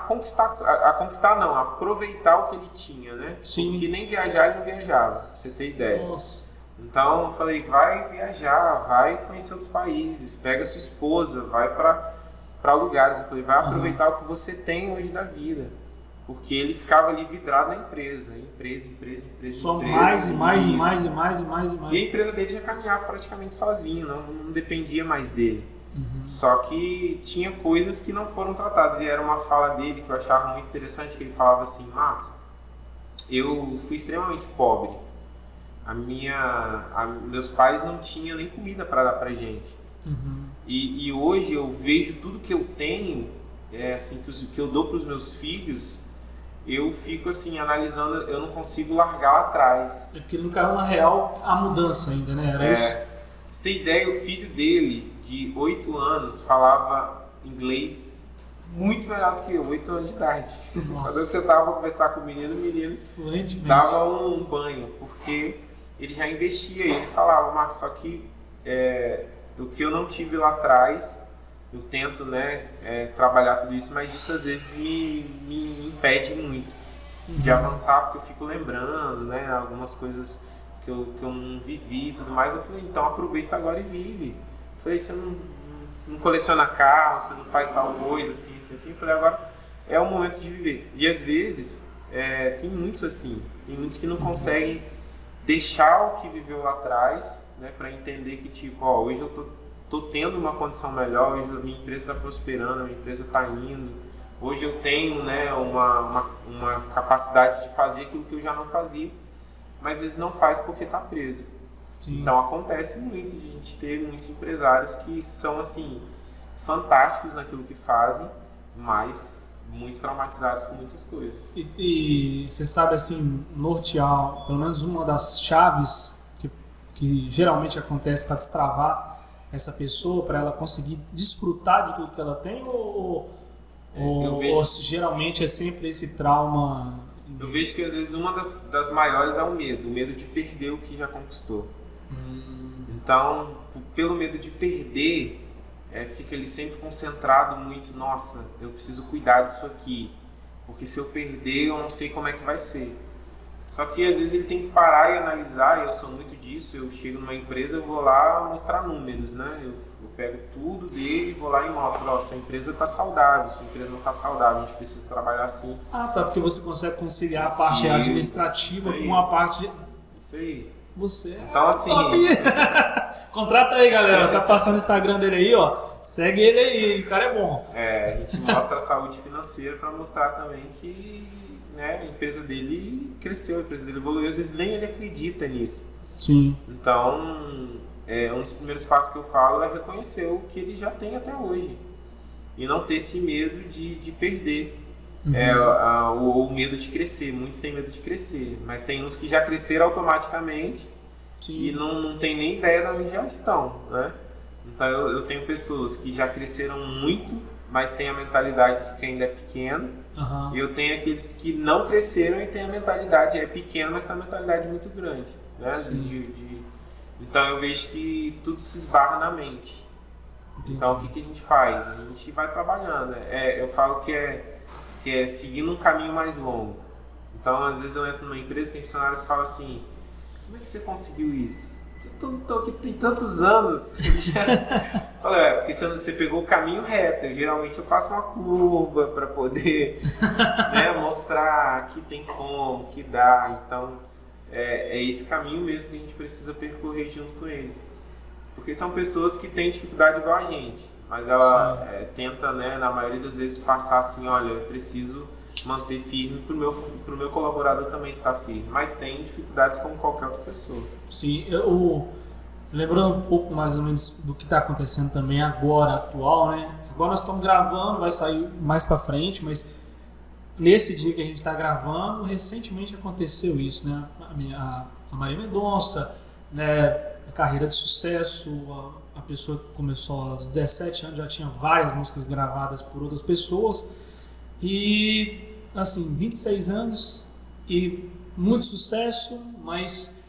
conquistar não, a aproveitar o que ele tinha, né? Sim. Porque nem viajar ele não viajava, pra você ter ideia. Nossa. Então, eu falei, vai viajar, vai conhecer outros países, pega sua esposa, vai para lugares. Eu falei, vai aproveitar o que você tem hoje da vida. Porque ele ficava ali vidrado na empresa. Só mais. E a empresa dele já caminhava praticamente sozinho, não dependia mais dele. Só que tinha coisas que não foram tratadas. E era uma fala dele que eu achava muito interessante, que ele falava assim, Marcos, eu fui extremamente pobre. Meus pais não tinham nem comida para dar pra gente. E hoje eu vejo tudo que eu tenho, assim, que eu dou para os meus filhos, eu fico assim, analisando, eu não consigo largar lá atrás. É porque não caiu na real a mudança ainda, né? Era isso? Você tem ideia, o filho dele, de 8 anos, falava inglês muito melhor do que eu, 8 anos de idade. Quando você estava conversar com o menino dava um banho, porque ele já investia, e ele falava, Marcos, só que o que eu não tive lá atrás, eu tento, né, trabalhar tudo isso, mas isso às vezes me impede muito de avançar, porque eu fico lembrando, né, algumas coisas que eu não vivi e tudo mais. Eu falei, então aproveita agora e vive. Eu falei, você não coleciona carro, você não faz tal coisa, assim. Eu falei, agora é o momento de viver. E às vezes, tem muitos assim, tem muitos que não conseguem deixar o que viveu lá atrás, né, para entender que, tipo, ó, hoje eu tô tendo uma condição melhor, hoje a minha empresa está prosperando, a minha empresa está indo, Hoje eu tenho, né, uma capacidade de fazer aquilo que eu já não fazia, mas às vezes não faz porque está preso. Sim. Então acontece muito de a gente ter muitos empresários que são assim fantásticos naquilo que fazem, mas muito traumatizados com muitas coisas. E você sabe, assim, nortear, pelo menos uma das chaves que geralmente acontece para destravar essa pessoa, para ela conseguir desfrutar de tudo que ela tem, ou se geralmente é sempre esse trauma? Eu vejo que às vezes uma das maiores é o medo de perder o que já conquistou. Então, pelo medo de perder, fica ele sempre concentrado muito, nossa, eu preciso cuidar disso aqui, porque se eu perder eu não sei como é que vai ser. Só que às vezes ele tem que parar e analisar, e eu sou muito disso, eu chego numa empresa, eu vou lá mostrar números, né? Eu pego tudo dele, vou lá e mostro, ó, sua empresa está saudável, sua empresa não está saudável, a gente precisa trabalhar assim. Ah, tá, porque você consegue conciliar a parte administrativa com a parte de... Isso aí. Você então, assim, contrata aí, galera, tá passando o Instagram dele aí, ó, segue ele aí, o cara é bom. A gente mostra a saúde financeira para mostrar também que, né, a empresa dele cresceu, a empresa dele evoluiu, às vezes nem ele acredita nisso. Sim. Então, um dos primeiros passos que eu falo é reconhecer o que ele já tem até hoje e não ter esse medo de perder. O medo de crescer. Muitos têm medo de crescer, mas tem uns que já cresceram automaticamente. Sim. E não tem nem ideia de onde já estão, né? Então eu tenho pessoas que já cresceram muito, mas têm a mentalidade de que ainda é pequeno. E eu tenho aqueles que não cresceram e têm a mentalidade, é pequeno, mas tem a mentalidade muito grande, né? Então eu vejo que tudo se esbarra na mente. Entendi. Então o que a gente faz? A gente vai trabalhando. Eu falo que é seguindo um caminho mais longo. Então, às vezes eu entro numa empresa e tem funcionário que fala assim, como é que você conseguiu isso? Eu tô aqui tem tantos anos. Fala, porque você pegou o caminho reto. Geralmente eu faço uma curva para poder né, mostrar que tem como, que dá. Então, é esse caminho mesmo que a gente precisa percorrer junto com eles. Porque são pessoas que têm dificuldade igual a gente, mas ela tenta, né, na maioria das vezes, passar assim, olha, eu preciso manter firme para o meu colaborador também estar firme, mas tem dificuldades como qualquer outra pessoa. Sim, lembrando um pouco mais ou menos do que está acontecendo também agora, atual, né? Agora nós estamos gravando, vai sair mais para frente, mas nesse dia que a gente está gravando, recentemente aconteceu isso, né? A Maria Mendonça, né? Carreira de sucesso, a pessoa começou aos 17 anos, já tinha várias músicas gravadas por outras pessoas e assim, 26 anos e muito sucesso, mas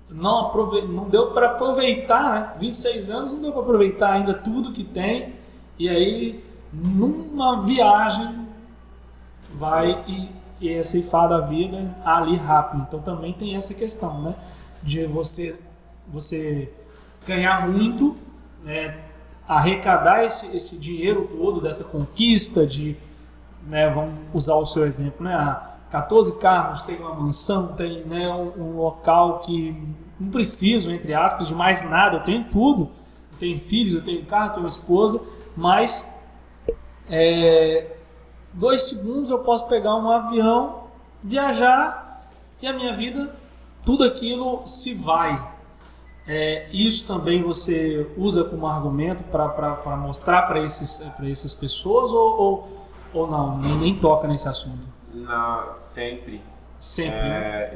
não deu para aproveitar, né? 26 anos não deu para aproveitar ainda tudo que tem, e aí numa viagem vai e é ceifada a vida ali rápido. Então também tem essa questão, né? De você ganhar muito, né, arrecadar esse dinheiro todo dessa conquista de, né, vamos usar o seu exemplo, né, 14 carros, tem uma mansão, tem, né, um local que não preciso, entre aspas, de mais nada, eu tenho tudo, eu tenho filhos, eu tenho carro, eu tenho uma esposa, mas 2 segundos eu posso pegar um avião, viajar e a minha vida, tudo aquilo se vai. Isso também você usa como argumento para mostrar para essas pessoas ou não, nem toca nesse assunto? Não, sempre. Sempre, né?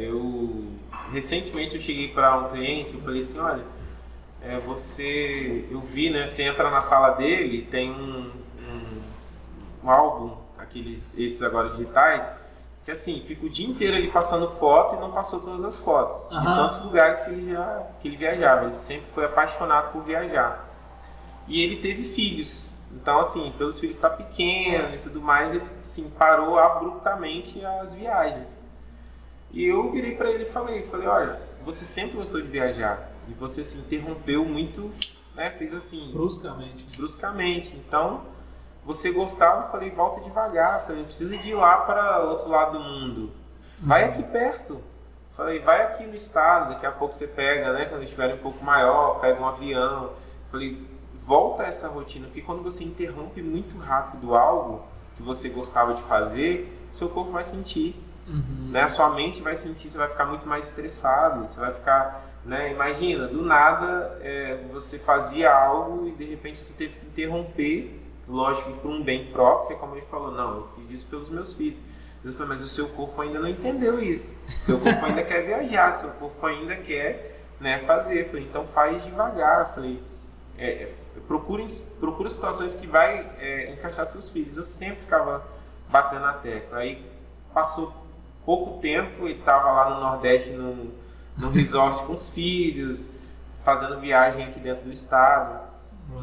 Recentemente eu cheguei para um cliente e falei assim, olha, eu vi, né, você entra na sala dele, tem um álbum, esses agora digitais, que assim, fica o dia inteiro ele passando foto e não passou todas as fotos. De tantos lugares que ele viajava. Ele sempre foi apaixonado por viajar. E ele teve filhos. Então, assim, pelos filhos estar pequeno e tudo mais, ele assim, parou abruptamente as viagens. E eu virei para ele e falei, olha, você sempre gostou de viajar. E você se interrompeu muito, né, fez assim... Bruscamente. Então... Você gostava, eu falei, volta devagar, falei, não precisa de ir lá para o outro lado do mundo. Vai aqui perto. Falei, vai aqui no estado, daqui a pouco você pega, né, quando estiver um pouco maior, pega um avião. Falei, volta a essa rotina, porque quando você interrompe muito rápido algo, que você gostava de fazer, seu corpo vai sentir, né? A sua mente vai sentir, você vai ficar muito mais estressado, você vai ficar, né? Imagina, do nada você fazia algo e de repente você teve que interromper, lógico, por um bem próprio, que é como ele falou, não, eu fiz isso pelos meus filhos. Eu falei, mas o seu corpo ainda não entendeu isso, seu corpo ainda quer viajar, seu corpo ainda quer, né, fazer. Eu falei, então faz devagar. Eu falei, procura situações que vai encaixar seus filhos. Eu sempre ficava batendo na tecla. Aí passou pouco tempo, ele estava lá no Nordeste, num resort com os filhos, fazendo viagem aqui dentro do estado.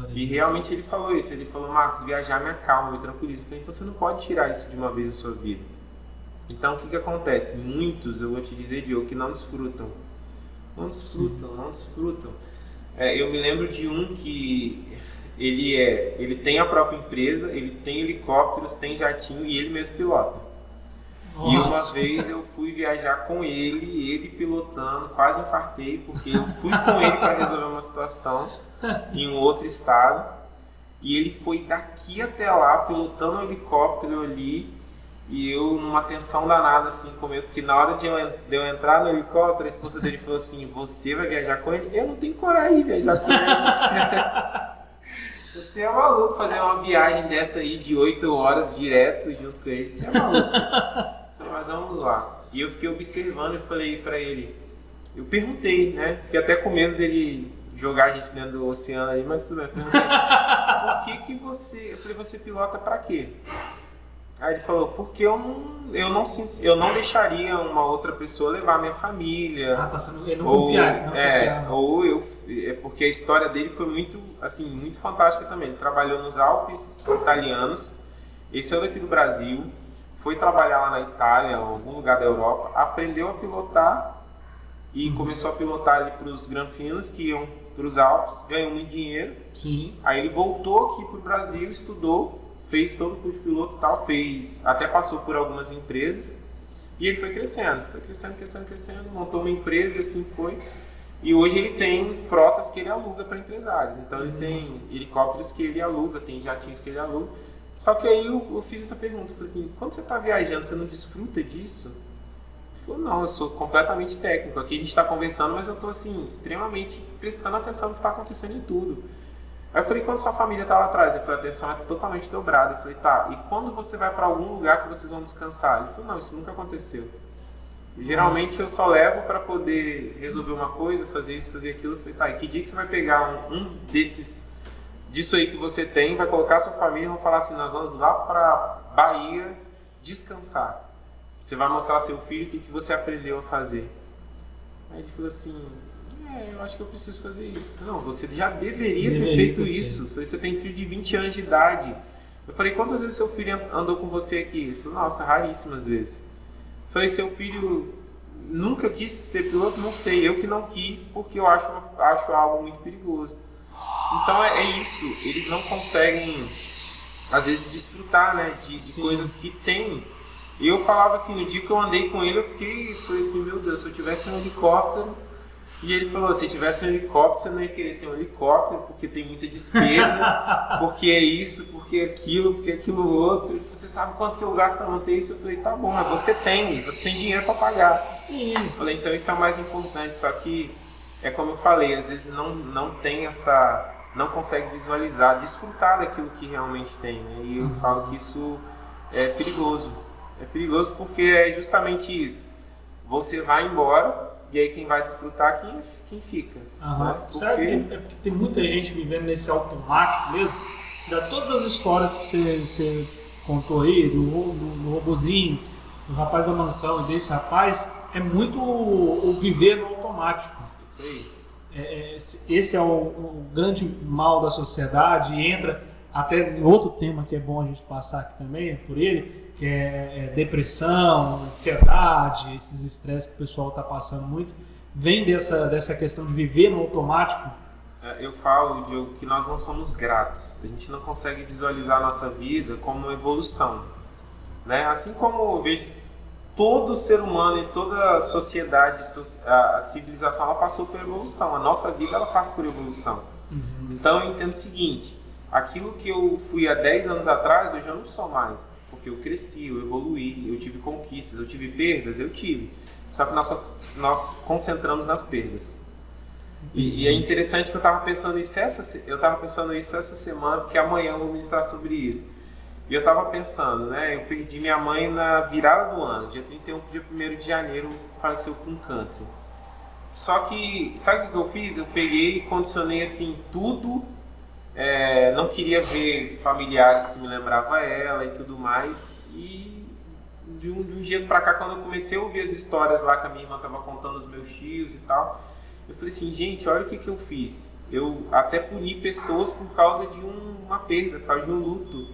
E realmente ele falou isso, ele falou, Marcos, viajar me acalma, me tranquiliza. Eu falei, então você não pode tirar isso de uma vez da sua vida. Então o que acontece? Muitos, eu vou te dizer, Diogo, que não desfrutam. Não desfrutam. Eu me lembro de um que ele tem a própria empresa, ele tem helicópteros, tem jatinho e ele mesmo pilota. Nossa. E uma vez eu fui viajar com ele pilotando, quase infartei, porque eu fui com ele para resolver uma situação em um outro estado e ele foi daqui até lá pilotando um helicóptero ali. E eu numa tensão danada assim com medo, porque na hora de eu entrar no helicóptero, a esposa dele falou assim, você vai viajar com ele? Eu não tenho coragem de viajar com ele. Você é maluco fazer uma viagem dessa aí de 8 horas direto junto com ele, você é maluco. Eu falei, mas vamos lá. E eu fiquei observando e falei pra ele, eu perguntei, né, fiquei até com medo dele jogar a gente dentro do oceano aí, mas tudo bem, eu perguntei, por que você, eu falei, você pilota pra quê? Aí ele falou, porque eu não deixaria uma outra pessoa levar a minha família. Tá sendo, ele não confiar. Porque a história dele foi muito, assim, muito fantástica também. Ele trabalhou nos Alpes italianos, ele saiu daqui do Brasil, foi trabalhar lá na Itália, em algum lugar da Europa, aprendeu a pilotar e começou a pilotar ali para os granfinos que iam para os Alpes, ganhou muito dinheiro. Sim. Aí ele voltou aqui para o Brasil, estudou, fez todo o curso de piloto e tal, até passou por algumas empresas e ele foi crescendo, montou uma empresa e assim foi. E hoje ele tem frotas que ele aluga para empresários, então ele tem helicópteros que ele aluga, tem jatinhos que ele aluga. Só que aí eu fiz essa pergunta, eu falei assim, quando você está viajando, você não desfruta disso? Ele falou, não, eu sou completamente técnico, aqui a gente está conversando, mas eu estou assim, extremamente prestando atenção no que está acontecendo em tudo. Aí eu falei, quando sua família está lá atrás? Ele falou, a atenção é totalmente dobrada. Eu falei, tá, e quando você vai para algum lugar que vocês vão descansar? Ele falou, não, isso nunca aconteceu. Geralmente eu só levo para poder resolver uma coisa, fazer isso, fazer aquilo. Eu falei, tá, e que dia que você vai pegar disso aí que você tem, vai colocar sua família e vão falar assim, nós vamos lá para Bahia descansar. Você vai mostrar ao seu filho o que você aprendeu a fazer. Aí ele falou assim, eu acho que eu preciso fazer isso. Não, você já deveria ter feito isso. Você tem filho de 20 anos de idade. Eu falei, quantas vezes seu filho andou com você aqui? Ele falou, nossa, raríssimas vezes. Eu falei, seu filho nunca quis ser piloto? Não sei, eu que não quis, porque eu acho algo muito perigoso. Então é isso, eles não conseguem, às vezes, desfrutar, né, de coisas que tem. E eu falava assim, no dia que eu andei com ele, falei assim, meu Deus, se eu tivesse um helicóptero. E ele falou, se tivesse um helicóptero, você não ia querer ter um helicóptero, porque tem muita despesa, porque é isso, porque é aquilo, porque é aquilo outro. Ele falou, você sabe quanto que eu gasto para manter isso? Eu falei, tá bom, mas você tem dinheiro para pagar. Sim. Eu falei, então isso é o mais importante, só que é como eu falei, às vezes não tem não consegue visualizar, desfrutar daquilo que realmente tem, né? E eu falo que isso é perigoso. É perigoso porque é justamente isso. Você vai embora, e aí quem vai desfrutar, quem fica. Né? Será que é porque tem muita gente vivendo nesse automático mesmo? Todas as histórias que você contou aí, do robozinho, do rapaz da mansão e desse rapaz, é muito o viver no automático. Isso aí. Esse é o grande mal da sociedade, e entra até em outro tema que é bom a gente passar aqui também, por ele, que é depressão, ansiedade, esses estresses que o pessoal está passando muito, vem dessa questão de viver no automático. Eu falo, Diogo, que nós não somos gratos. A gente não consegue visualizar a nossa vida como uma evolução, né? Assim como eu vejo todo ser humano e toda a sociedade, a civilização, ela passou por evolução. A nossa vida, ela passa por evolução. Então eu entendo o seguinte, aquilo que eu fui há 10 anos atrás, hoje eu não sou mais. porque eu cresci, eu evoluí, eu tive conquistas, eu tive perdas, eu tive. Só que nós concentramos nas perdas. E é interessante que eu estava pensando isso essa semana, porque amanhã eu vou ministrar sobre isso. E eu estava pensando, né? Eu perdi minha mãe na virada do ano, dia 31 para dia 1º de janeiro, faleceu com câncer. Só que, sabe o que eu fiz? Eu peguei e condicionei assim tudo. Não queria ver familiares que me lembravam ela e tudo mais. E de uns dias pra cá, quando eu comecei a ouvir as histórias lá que a minha irmã estava contando, os meus tios e tal, eu falei assim, gente, olha o que eu fiz. Eu até puni pessoas por causa de uma perda, por causa de um luto.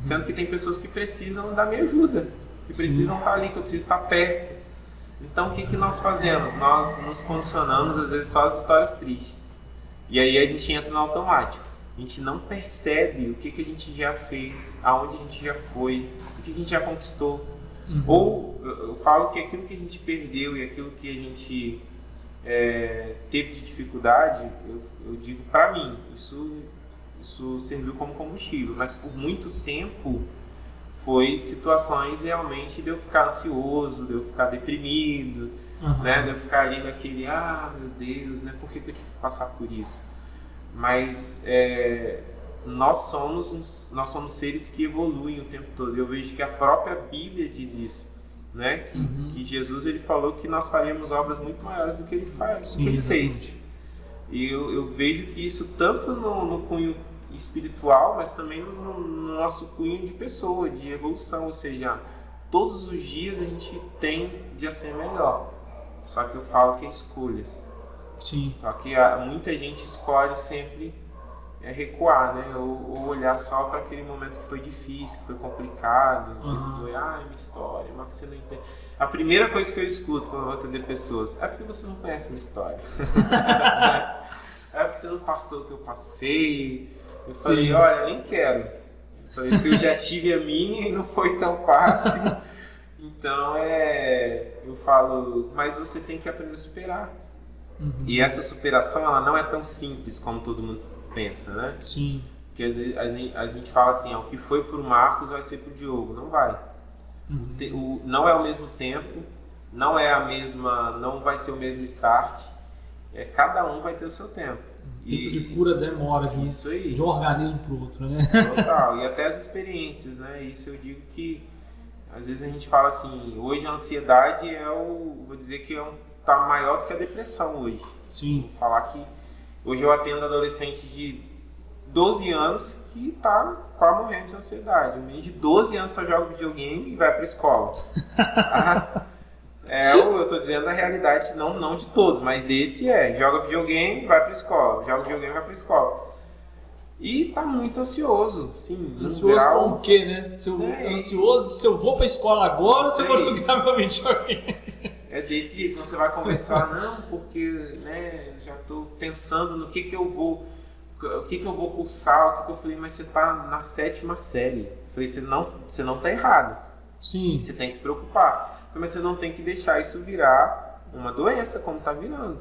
Sendo que tem pessoas que precisam da minha ajuda, que precisam estar ali, que eu preciso estar perto. Então o que nós fazemos? Nós nos condicionamos às vezes só às histórias tristes. E aí a gente entra no automático. A gente não percebe o que a gente já fez, aonde a gente já foi, o que a gente já conquistou. Ou eu falo que aquilo que a gente perdeu e aquilo que a gente teve de dificuldade, eu digo para mim, isso serviu como combustível, mas por muito tempo foi situações realmente de eu ficar ansioso, de eu ficar deprimido, né? De eu ficar ali naquele, meu Deus, né? Por que eu tive que passar por isso? Mas nós somos seres que evoluem o tempo todo. Eu vejo que a própria Bíblia diz isso, né? Que Jesus ele falou que nós faríamos obras muito maiores do que ele faz, do que ele fez. E eu vejo que isso tanto no cunho espiritual, mas também no nosso cunho de pessoa, de evolução, ou seja, todos os dias a gente tende a ser melhor. Só que eu falo que é escolhas. Sim. Só que muita gente escolhe sempre recuar, né? Ou olhar só para aquele momento que foi difícil, que foi complicado, que foi, minha história, mas você não entende. A primeira coisa que eu escuto quando eu vou atender pessoas é porque você não conhece minha história. É porque você não passou o que eu passei. Eu falei, olha, nem quero. Eu falei, porque eu já tive a minha e não foi tão fácil. Então, eu falo, mas você tem que aprender a superar. E essa superação, ela não é tão simples como todo mundo pensa, né? Sim. Porque às vezes a gente fala assim, o que foi pro Marcos vai ser pro Diogo. Não vai. Não é o mesmo tempo, não vai ser o mesmo start. Cada um vai ter o seu tempo. O tempo de cura demora de um organismo para o outro, né? Total, e até as experiências, né? Isso eu digo que às vezes a gente fala assim, hoje a ansiedade vou dizer que tá maior do que a depressão hoje. Sim. Vou falar que hoje eu atendo adolescente de 12 anos que tá quase morrendo de ansiedade. Um menino de 12 anos só joga videogame e vai pra escola. Eu tô dizendo a realidade, não de todos, mas desse joga videogame, vai pra escola, joga videogame, vai pra escola. E tá muito ansioso, sim. Ansioso com o quê, né? Ansioso, se eu vou pra escola agora, se eu vou jogar meu videogame. É desse jeito, quando você vai conversar, não, porque, né, já tô pensando no que eu vou cursar, eu falei, mas você tá na 7ª série. Eu falei, você não tá errado. Sim. Você tem que se preocupar. Mas você não tem que deixar isso virar uma doença, como está virando.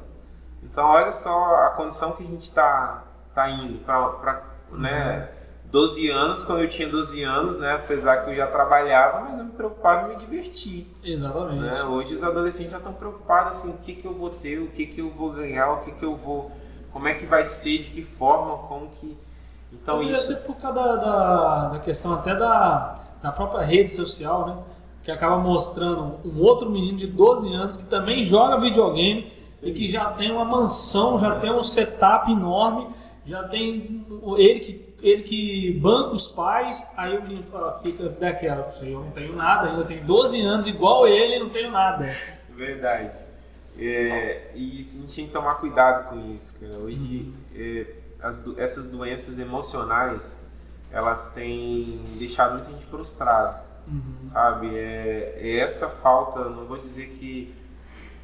Então, olha só a condição que a gente está indo para 12 anos, quando eu tinha 12 anos, né, apesar que eu já trabalhava, mas eu me preocupava em me divertir. Exatamente. Né? Hoje os adolescentes já estão preocupados assim, o que eu vou ter, o que eu vou ganhar, como é que vai ser, de que forma, como que... Então isso... ser por causa da questão até da própria rede social, né? Que acaba mostrando um outro menino de 12 anos que também joga videogame e que já tem uma mansão, já tem um setup enorme, já tem ele que banca os pais, aí o menino fica daquela, eu não tenho nada ainda, eu tenho 12 anos igual ele, não tenho nada. Verdade. E a gente tem que tomar cuidado com isso, cara. Hoje essas doenças emocionais, elas têm deixado muita gente prostrada. Sabe, essa falta, não vou dizer que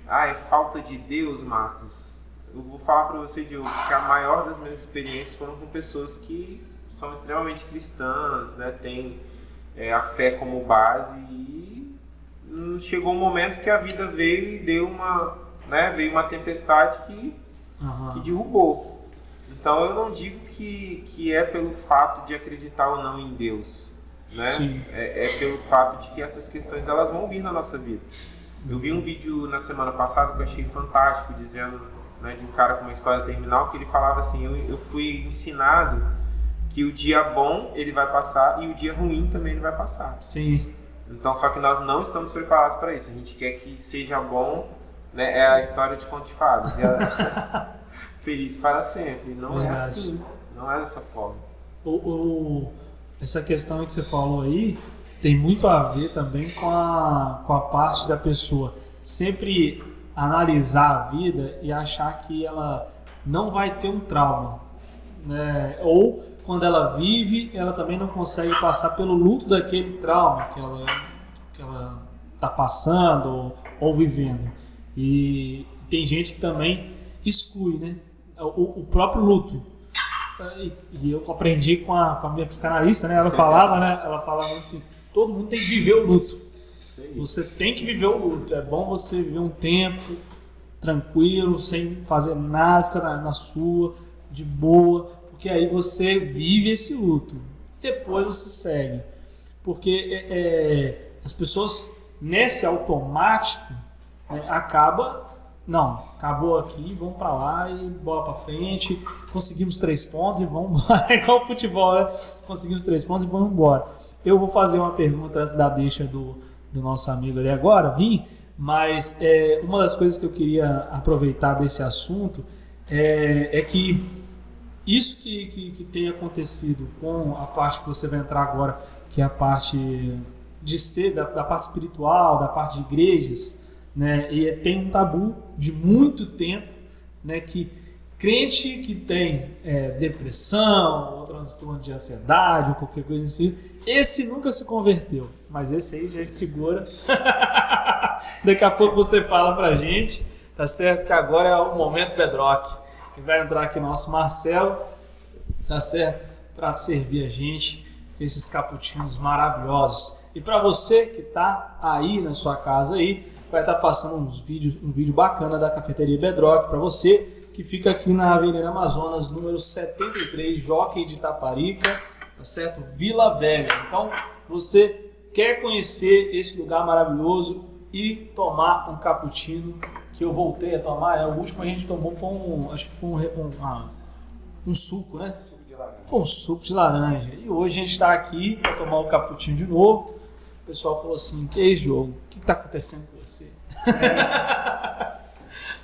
é falta de Deus, Marcos. Eu vou falar para você, Diogo, que a maior das minhas experiências foram com pessoas que são extremamente cristãs, né, tem a fé como base, e chegou um momento que a vida veio e veio uma tempestade que derrubou. Então eu não digo que é pelo fato de acreditar ou não em Deus. né? É pelo fato de que essas questões elas vão vir na nossa vida. Eu vi um vídeo na semana passada que eu achei fantástico, dizendo, né, de um cara com uma história terminal, que ele falava assim, eu fui ensinado que o dia bom ele vai passar e o dia ruim também ele vai passar. Sim. Então, só que nós não estamos preparados para isso. A gente quer que seja bom, né? É a história de conto de fadas. Feliz para sempre. Não é assim. Não é dessa forma. Essa questão que você falou aí tem muito a ver também com a parte da pessoa sempre analisar a vida e achar que ela não vai ter um trauma, né? Ou quando ela vive, ela também não consegue passar pelo luto daquele trauma que ela está passando ou vivendo. E tem gente que também exclui, né, o próprio luto. E eu aprendi com a minha psicanalista, né? Ela falava assim, todo mundo tem que viver o luto. Você tem que viver o luto. É bom você viver um tempo tranquilo, sem fazer nada, ficar na sua, de boa, porque aí você vive esse luto. Depois você segue. Porque as pessoas, nesse automático, acabou aqui, vamos pra lá e bola pra frente, conseguimos 3 pontos e vamos embora. É igual o futebol, né? Conseguimos 3 pontos e vamos embora. Eu vou fazer uma pergunta antes da deixa do nosso amigo ali agora, Vim, mas uma das coisas que eu queria aproveitar desse assunto é que isso que tem acontecido com a parte que você vai entrar agora, que é a parte de ser, da parte espiritual, da parte de igrejas, né? E tem um tabu de muito tempo, né? Que crente que tem depressão, ou transtorno de ansiedade, ou qualquer coisa assim, esse nunca se converteu, mas esse aí a gente segura. Daqui a pouco você fala pra gente, tá certo? Que agora é o momento Bedrock. E vai entrar aqui nosso Marcelo, tá certo? Para servir a gente esses cappuccinos maravilhosos. E para você que tá aí na sua casa aí, vai estar passando um vídeo bacana da cafeteria Bedrock para você, que fica aqui na Avenida Amazonas, número 73, Jockey de Itaparica, tá certo? Vila Velha. Então, você quer conhecer esse lugar maravilhoso e tomar um cappuccino, que eu voltei a tomar, o último que a gente tomou foi um suco, né? Foi um suco de laranja. E hoje a gente está aqui para tomar o cappuccino de novo. O pessoal falou assim, que é esse jogo? O que está acontecendo com você?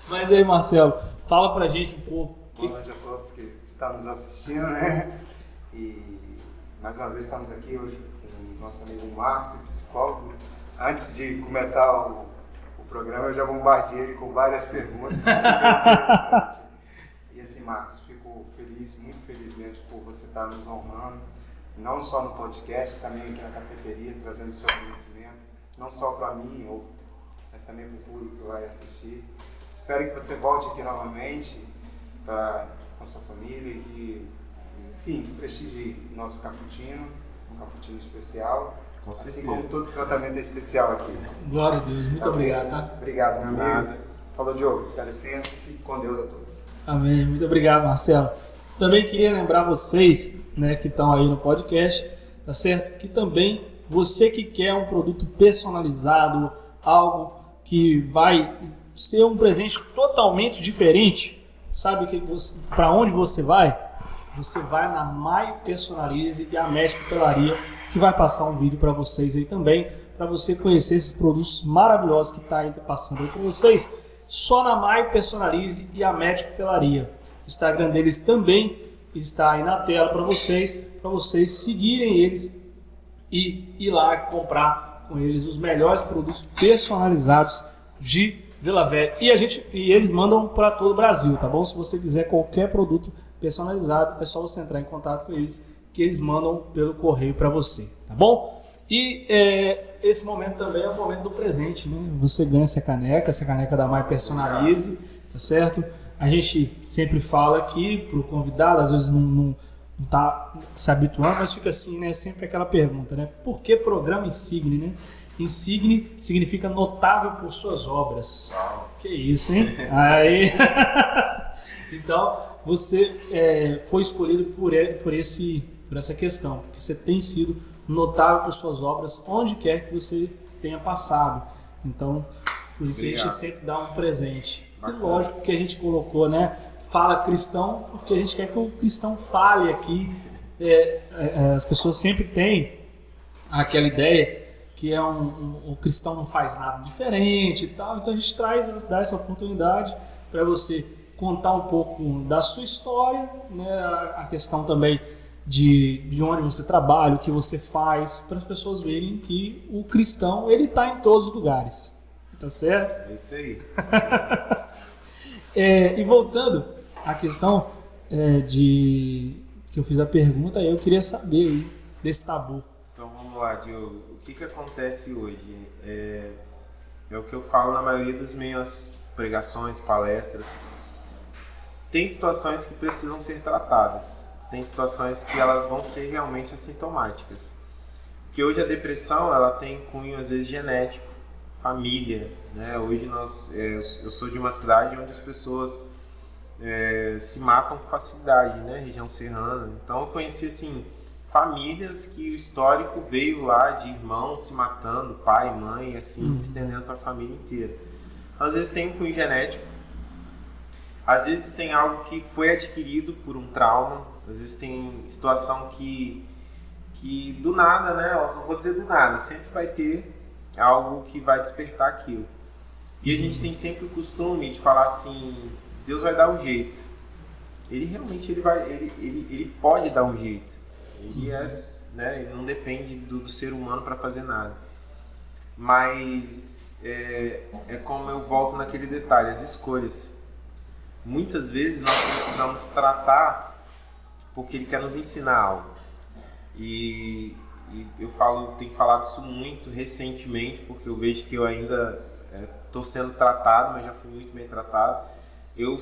Mas aí, Marcelo, fala pra gente um pouco. Boa noite a todos que estão nos assistindo, né? E mais uma vez estamos aqui hoje com o nosso amigo Marcos, psicólogo. Antes de começar o programa, eu já bombardeei ele com várias perguntas, super interessante. E assim, Marcos, fico feliz, muito feliz mesmo por você estar nos honrando, não só no podcast, também aqui na cafeteria, trazendo seu conhecimento, não só para mim, mas também para o público que vai assistir. Espero que você volte aqui novamente com sua família e que, enfim, prestigie o nosso cappuccino, um cappuccino especial. Com certeza. Assim como todo tratamento é especial aqui. Glória a Deus, muito obrigado, tá? Obrigado, meu amigo. Falou, Diogo. Dá licença e fique com Deus a todos. Amém, muito obrigado, Marcelo. Também queria lembrar vocês, né, que estão aí no podcast, tá certo? Que também você que quer um produto personalizado, algo que vai ser um presente totalmente diferente, sabe para onde você vai? Você vai na My Personalize e a Match Papelaria, que vai passar um vídeo para vocês aí também, para você conhecer esses produtos maravilhosos que está passando aí para vocês, só na My Personalize e a Match Papelaria. O Instagram deles também está aí na tela para vocês seguirem eles e ir lá comprar com eles os melhores produtos personalizados de Vila Velha. E eles mandam para todo o Brasil, tá bom? Se você quiser qualquer produto personalizado, é só você entrar em contato com eles, que eles mandam pelo correio para você, tá bom? E esse momento também é o momento do presente, né? Você ganha essa caneca da My Personalize, tá certo? A gente sempre fala aqui pro convidado, às vezes não tá se habituando, mas fica assim, né? Sempre aquela pergunta, né? Por que programa Insigne, né? Insigne significa notável por suas obras. Que isso, hein? Aí... Então, você foi escolhido por essa questão, porque você tem sido notável por suas obras, onde quer que você tenha passado. Então, por isso Obrigado. a gente sempre dá um presente. E Bacana. lógico que a gente colocou, né? Fala cristão, porque a gente quer que o cristão fale aqui. As pessoas sempre têm aquela ideia que o cristão não faz nada diferente e tal. Então a gente dá essa oportunidade para você contar um pouco da sua história, né? A questão também de onde você trabalha, o que você faz, para as pessoas verem que o cristão ele está em todos os lugares. Tá certo? É isso aí. E voltando à questão que eu fiz a pergunta, eu queria saber aí desse tabu. Então vamos lá, Diogo. O que acontece hoje? É o que eu falo na maioria das minhas pregações, palestras. Tem situações que precisam ser tratadas. Tem situações que elas vão ser realmente assintomáticas. Porque hoje a depressão ela tem cunho às vezes genético, família, né? Hoje eu sou de uma cidade onde as pessoas se matam com facilidade, né? Região serrana. Então eu conheci assim famílias que o histórico veio lá de irmãos se matando, pai, mãe, assim, estendendo para a família inteira. Às vezes tem um cunho genético, às vezes tem algo que foi adquirido por um trauma, às vezes tem situação que do nada, né? Eu não vou dizer do nada, sempre vai ter algo que vai despertar aquilo. E a gente tem sempre o costume de falar assim, Deus vai dar um jeito. Ele realmente ele pode dar um jeito. Ele né, ele não depende do ser humano para fazer nada. Mas é como eu volto naquele detalhe, as escolhas. Muitas vezes nós precisamos tratar porque Ele quer nos ensinar algo. E eu tenho falado isso muito recentemente, porque eu vejo que eu ainda estou sendo tratado, mas já fui muito bem tratado. Eu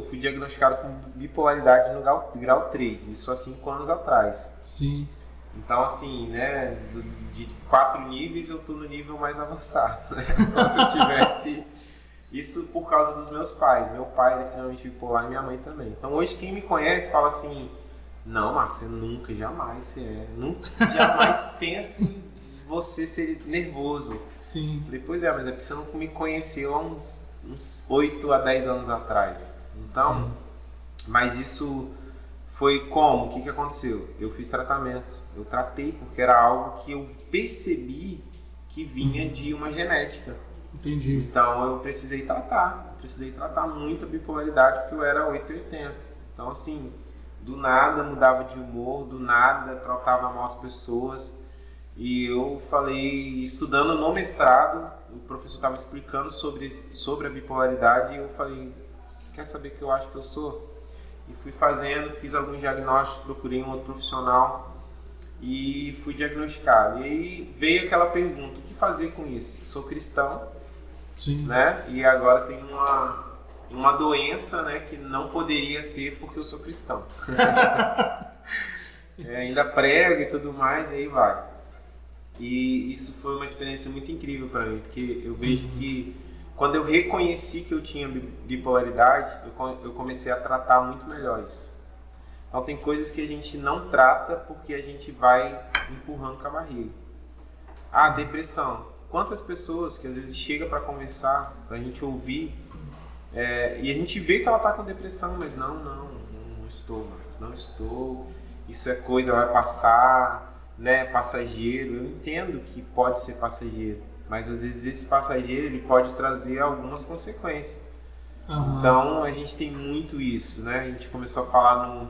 fui diagnosticado com bipolaridade no grau 3, isso há 5 anos atrás. Sim. Então, assim, né, de 4 níveis eu estou no nível mais avançado, né? Como se eu tivesse... Isso por causa dos meus pais. Meu pai é extremamente bipolar e minha mãe também. Então, hoje quem me conhece fala assim, não, Marcos, você nunca, jamais jamais pense em você ser nervoso. Sim. Eu falei, pois é, mas é porque você não me conheceu há uns 8 a 10 anos atrás. Então, sim. Mas isso foi como? O que aconteceu? Eu fiz tratamento. Eu tratei porque era algo que eu percebi que vinha de uma genética. Entendi. Então eu precisei tratar muito a bipolaridade porque eu era 880. Então assim, do nada mudava de humor, do nada tratava mal as pessoas. E eu falei, estudando no mestrado, o professor estava explicando sobre a bipolaridade e eu falei, você quer saber o que eu acho que eu sou? E fui fazendo, fiz alguns diagnósticos, procurei um outro profissional e fui diagnosticado. E aí veio aquela pergunta, o que fazer com isso? Sou cristão. Sim. Né? E agora tem uma doença, né, que não poderia ter porque eu sou cristão. Ainda prego e tudo mais, e aí vai. E isso foi uma experiência muito incrível para mim, porque eu vejo que quando eu reconheci que eu tinha bipolaridade, eu comecei a tratar muito melhor isso. Então tem coisas que a gente não trata porque a gente vai empurrando com a barriga. Depressão. Quantas pessoas que às vezes chegam para conversar, para a gente ouvir, e a gente vê que ela está com depressão, mas não estou, Marcos, não estou, isso é coisa, vai passar, né, passageiro. Eu entendo que pode ser passageiro, mas às vezes esse passageiro ele pode trazer algumas consequências. Uhum. Então a gente tem muito isso, né? A gente começou a falar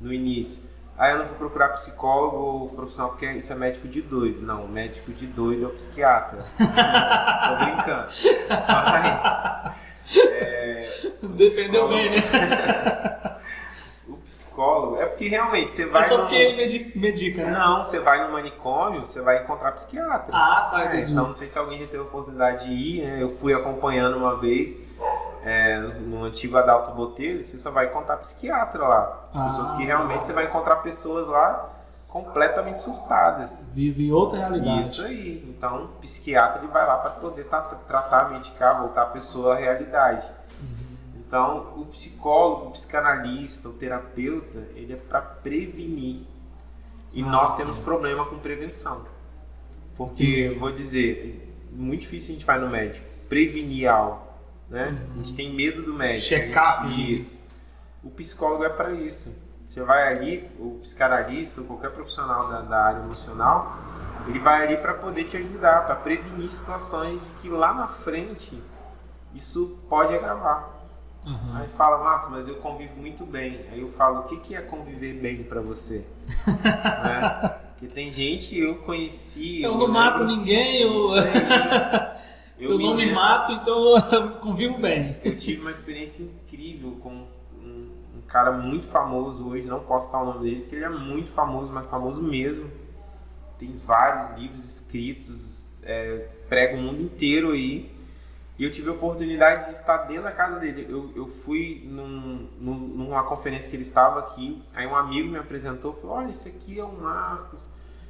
no início. Eu não vou procurar psicólogo ou profissional porque isso é médico de doido. Não, o médico de doido é o psiquiatra. Tô brincando. Mas... defendeu bem, né? O psicólogo... É porque realmente você vai... só porque ele medica, né? Não, você vai no manicômio, você vai encontrar psiquiatra. Tá, entendi. Então não sei se alguém já teve a oportunidade de ir, né? Eu fui acompanhando uma vez... no antigo Adalto Botelho, você só vai encontrar psiquiatra lá. As pessoas que realmente você vai encontrar pessoas lá completamente surtadas. Vive outra realidade. Isso aí. Então, o psiquiatra ele vai lá para poder tratar, medicar, voltar a pessoa à realidade. Então, o psicólogo, o psicanalista, o terapeuta, ele é para prevenir. E nós temos problema com prevenção. Porque, vou dizer, muito difícil a gente vai no médico prevenir algo, né? A gente tem medo do médico. Check-up. Isso. O psicólogo é para isso. Você vai ali, o psicanalista ou qualquer profissional da área emocional, ele vai ali para poder te ajudar, para prevenir situações de que lá na frente isso pode agravar. Aí fala, Márcio, mas eu convivo muito bem. Aí eu falo, o que é conviver bem para você? Né? Porque tem gente, eu conheci... Eu não mato ninguém, eu não me mato, então eu convivo bem. Eu tive uma experiência incrível com um cara muito famoso hoje, não posso citar o nome dele, porque ele é muito famoso, mas famoso mesmo. Tem vários livros escritos, prega o mundo inteiro aí. E eu tive a oportunidade de estar dentro da casa dele. Eu fui numa conferência que ele estava aqui, aí um amigo me apresentou, falou, olha, esse aqui é o Marcos,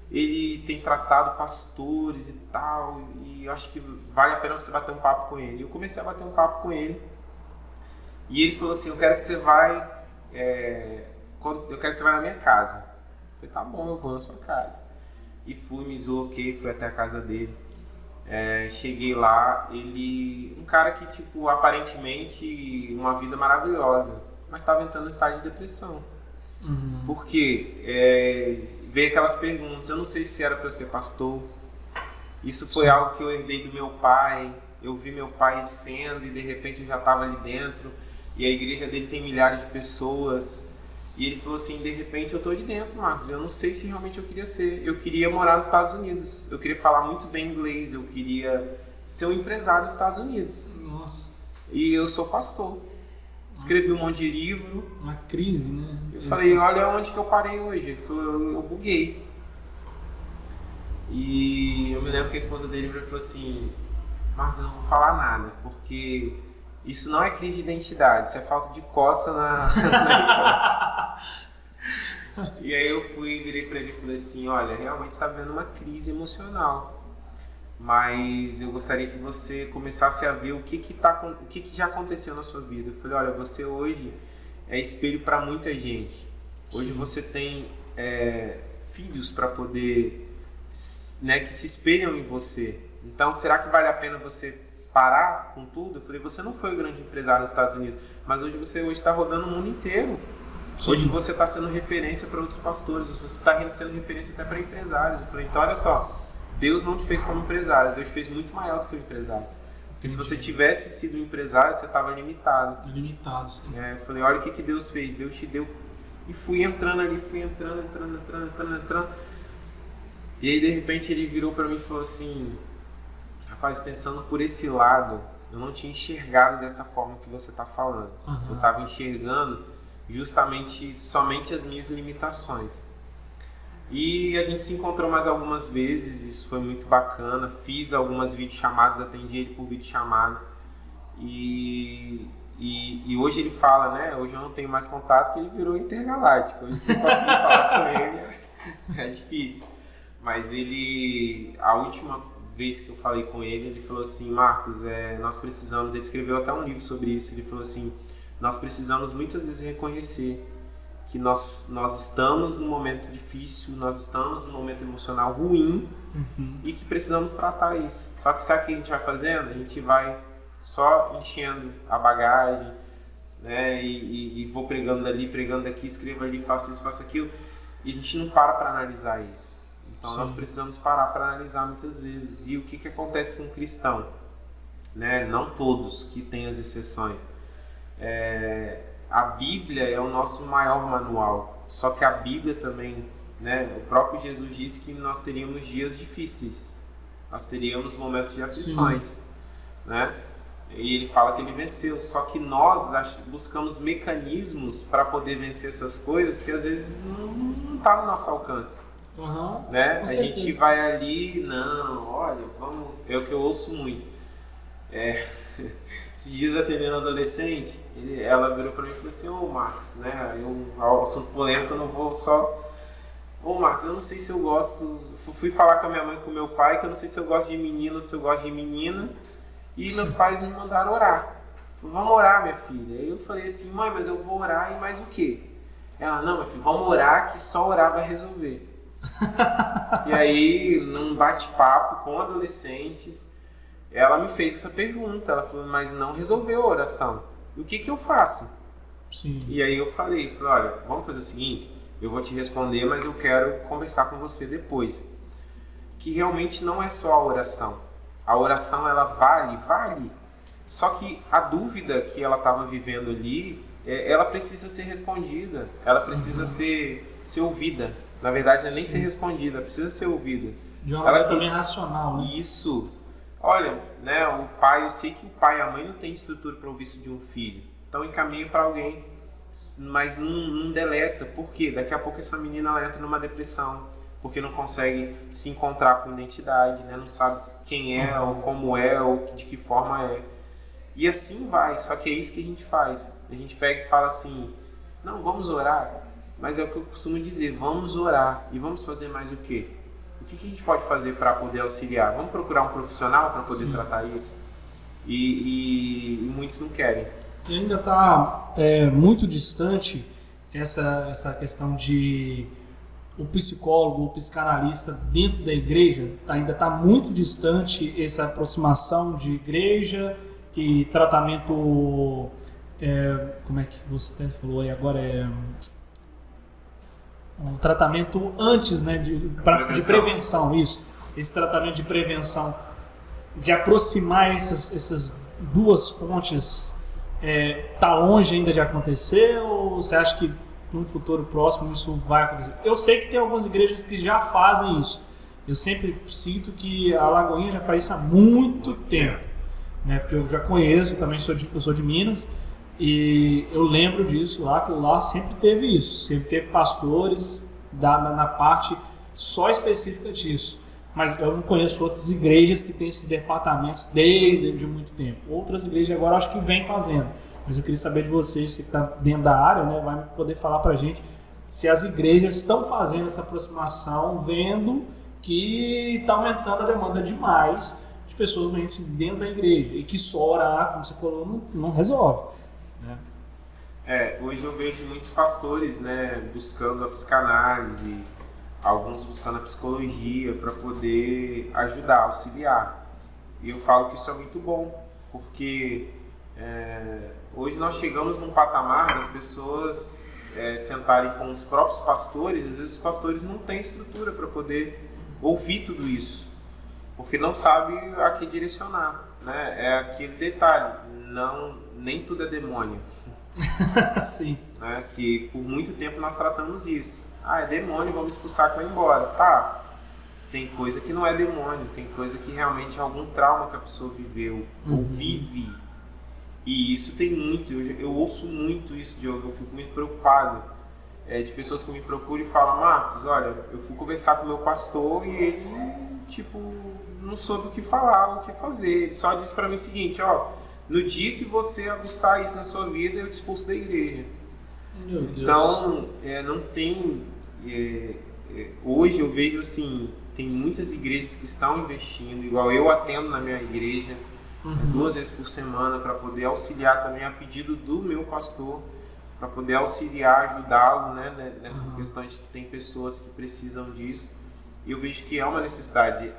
ele tem tratado pastores e tal, e eu acho que vale a pena você bater um papo com ele. Eu comecei a bater um papo com ele, e ele falou assim, eu quero que você vá na minha casa. Eu falei, tá bom, eu vou na sua casa. E fui, me desloquei, fui até a casa dele. Cheguei lá, um cara que, tipo, aparentemente uma vida maravilhosa, mas estava entrando no estágio de depressão. Porque veio aquelas perguntas, eu não sei se era para eu ser pastor, isso foi algo que eu herdei do meu pai, eu vi meu pai sendo e de repente eu já estava ali dentro, e a igreja dele tem milhares de pessoas. E ele falou assim, de repente eu tô ali dentro, Marcos, eu não sei se realmente eu queria ser. Eu queria morar nos Estados Unidos, eu queria falar muito bem inglês, eu queria ser um empresário nos Estados Unidos. Nossa. E eu sou pastor. Escrevi um monte de livro. Uma crise, né? Eu falei, olha onde que eu parei hoje. Ele falou, eu buguei. E eu me lembro que a esposa dele falou assim, Marcos, eu não vou falar nada, porque... isso não é crise de identidade, isso é falta de coça na infância. E aí eu virei para ele e falei assim, olha, realmente está vivendo uma crise emocional, mas eu gostaria que você começasse a ver o que já aconteceu na sua vida. Eu falei, olha, você hoje é espelho para muita gente. Hoje você tem filhos para poder, né, que se espelham em você. Então, será que vale a pena você parar com tudo? Eu falei, você não foi o grande empresário nos Estados Unidos, mas hoje você está rodando o mundo inteiro. Sim. Hoje você está sendo referência para outros pastores, você está sendo referência até para empresários. Eu falei, então olha só, Deus não te fez como empresário, Deus fez muito maior do que o empresário. Porque se você tivesse sido um empresário, você estava limitado. Limitado, sim. Eu falei, olha o que Deus fez, Deus te deu. E fui entrando ali, entrando. E aí de repente ele virou para mim e falou assim, rapaz, pensando por esse lado, eu não tinha enxergado dessa forma que você está falando. Eu estava enxergando justamente somente as minhas limitações. E a gente se encontrou mais algumas vezes, isso foi muito bacana. Fiz algumas videochamadas, atendi ele por videochamada. E hoje ele fala, né? Hoje eu não tenho mais contato, porque ele virou intergaláctico. Hoje se eu conseguir falar com ele, é difícil. Mas a última vez que eu falei com ele, ele falou assim, Marcos, nós precisamos, ele escreveu até um livro sobre isso, ele falou assim, nós precisamos muitas vezes reconhecer que nós estamos num momento difícil, nós estamos num momento emocional ruim, e que precisamos tratar isso. Só que sabe o que a gente vai fazendo? A gente vai só enchendo a bagagem, né, e vou pregando dali, pregando daqui, escrevo ali, faço isso, faço aquilo, e a gente não para analisar isso. Então nós precisamos parar para analisar muitas vezes. E o que acontece com o cristão? Né? Não todos, que tem as exceções. A Bíblia é o nosso maior manual. Só que a Bíblia também, né? O próprio Jesus disse que nós teríamos dias difíceis. Nós teríamos momentos de aflições. Né? E ele fala que ele venceu. Só que nós buscamos mecanismos para poder vencer essas coisas que às vezes não está no nosso alcance. Né? A gente vai ali, não, olha, vamos. É o que eu ouço muito. Esses dias atendendo adolescente, ela virou para mim e falou assim, ô Marcos, né? Ao assunto polêmico eu não vou só. Ô Marcos, eu não sei se eu gosto. Fui falar com a minha mãe e com o meu pai que eu não sei se eu gosto de menino ou se eu gosto de menina. E meus pais me mandaram orar. Falei, vamos orar, minha filha. Aí eu falei assim, mãe, mas eu vou orar e mais o quê? Ela, não, minha filha, vamos orar que só orar vai resolver. E aí, num bate-papo com adolescentes, ela me fez essa pergunta. Ela falou, mas não resolveu a oração. E o que eu faço? Sim. E aí eu falei, olha, vamos fazer o seguinte, eu vou te responder, mas eu quero conversar com você depois. Que realmente não é só a oração. A oração, ela vale. Só que a dúvida que ela estava vivendo ali, ela precisa ser respondida. Ela precisa ser ouvida. Na verdade, não é nem ser respondida, ela precisa ser ouvida. De uma maneira também racional, né? Isso. Olha, né, o pai, eu sei que o pai e a mãe não têm estrutura para ouvir isso de um filho. Então encaminha para alguém, mas não deleta. Por quê? Daqui a pouco essa menina ela entra numa depressão, porque não consegue se encontrar com identidade, né? Não sabe quem é, ou como é, ou de que forma é. E assim vai, só que é isso que a gente faz. A gente pega e fala assim, não, vamos orar. Mas é o que eu costumo dizer, vamos orar. E vamos fazer mais o quê? O que a gente pode fazer para poder auxiliar? Vamos procurar um profissional para poder tratar isso? E muitos não querem. E ainda está muito distante essa questão de o psicólogo, o psicanalista dentro da igreja. Ainda está muito distante essa aproximação de igreja e tratamento, como é que você até falou aí agora, um tratamento antes, né, de prevenção, isso. Esse tratamento de prevenção, de aproximar essas duas fontes, tá longe ainda de acontecer, ou você acha que no futuro próximo isso vai acontecer? Eu sei que tem algumas igrejas que já fazem isso. Eu sempre cito que a Lagoinha já faz isso há muito tempo, né? Porque eu já conheço, eu também eu sou de Minas, e eu lembro disso lá, que lá sempre teve isso, sempre teve pastores na parte só específica disso. Mas eu não conheço outras igrejas que têm esses departamentos desde muito tempo. Outras igrejas agora acho que vêm fazendo. Mas eu queria saber de vocês, você que está dentro da área, né, vai poder falar para a gente se as igrejas estão fazendo essa aproximação, vendo que está aumentando a demanda demais de pessoas doentes dentro da igreja. E que só orar, como você falou, não resolve. Né? Hoje eu vejo muitos pastores, né, buscando a psicanálise, alguns buscando a psicologia para poder ajudar, auxiliar. E eu falo que isso é muito bom, porque hoje nós chegamos num patamar das pessoas sentarem com os próprios pastores. Às vezes os pastores não têm estrutura para poder ouvir tudo isso, porque não sabe a que direcionar, né? É aquele detalhe, nem tudo é demônio. Sim. Né? Que por muito tempo nós tratamos isso. É demônio, vamos expulsar que vai embora. Tá, tem coisa que não é demônio, tem coisa que realmente é algum trauma que a pessoa viveu ou vive. E isso tem muito, eu ouço muito isso, Diogo, eu fico muito preocupado de pessoas que me procuram e falam, Marcos, olha, eu fui conversar com o meu pastor e ele, não soube o que falar, o que fazer. Ele só disse para mim o seguinte, no dia que você aguçar isso na sua vida, eu te expulso da igreja. Meu Deus. Então, não tem... hoje eu vejo assim, tem muitas igrejas que estão investindo, igual eu atendo na minha igreja, 2 vezes por semana, para poder auxiliar também a pedido do meu pastor, para poder auxiliar, ajudá-lo, né, nessas questões que tem pessoas que precisam disso. E eu vejo que é uma necessidade.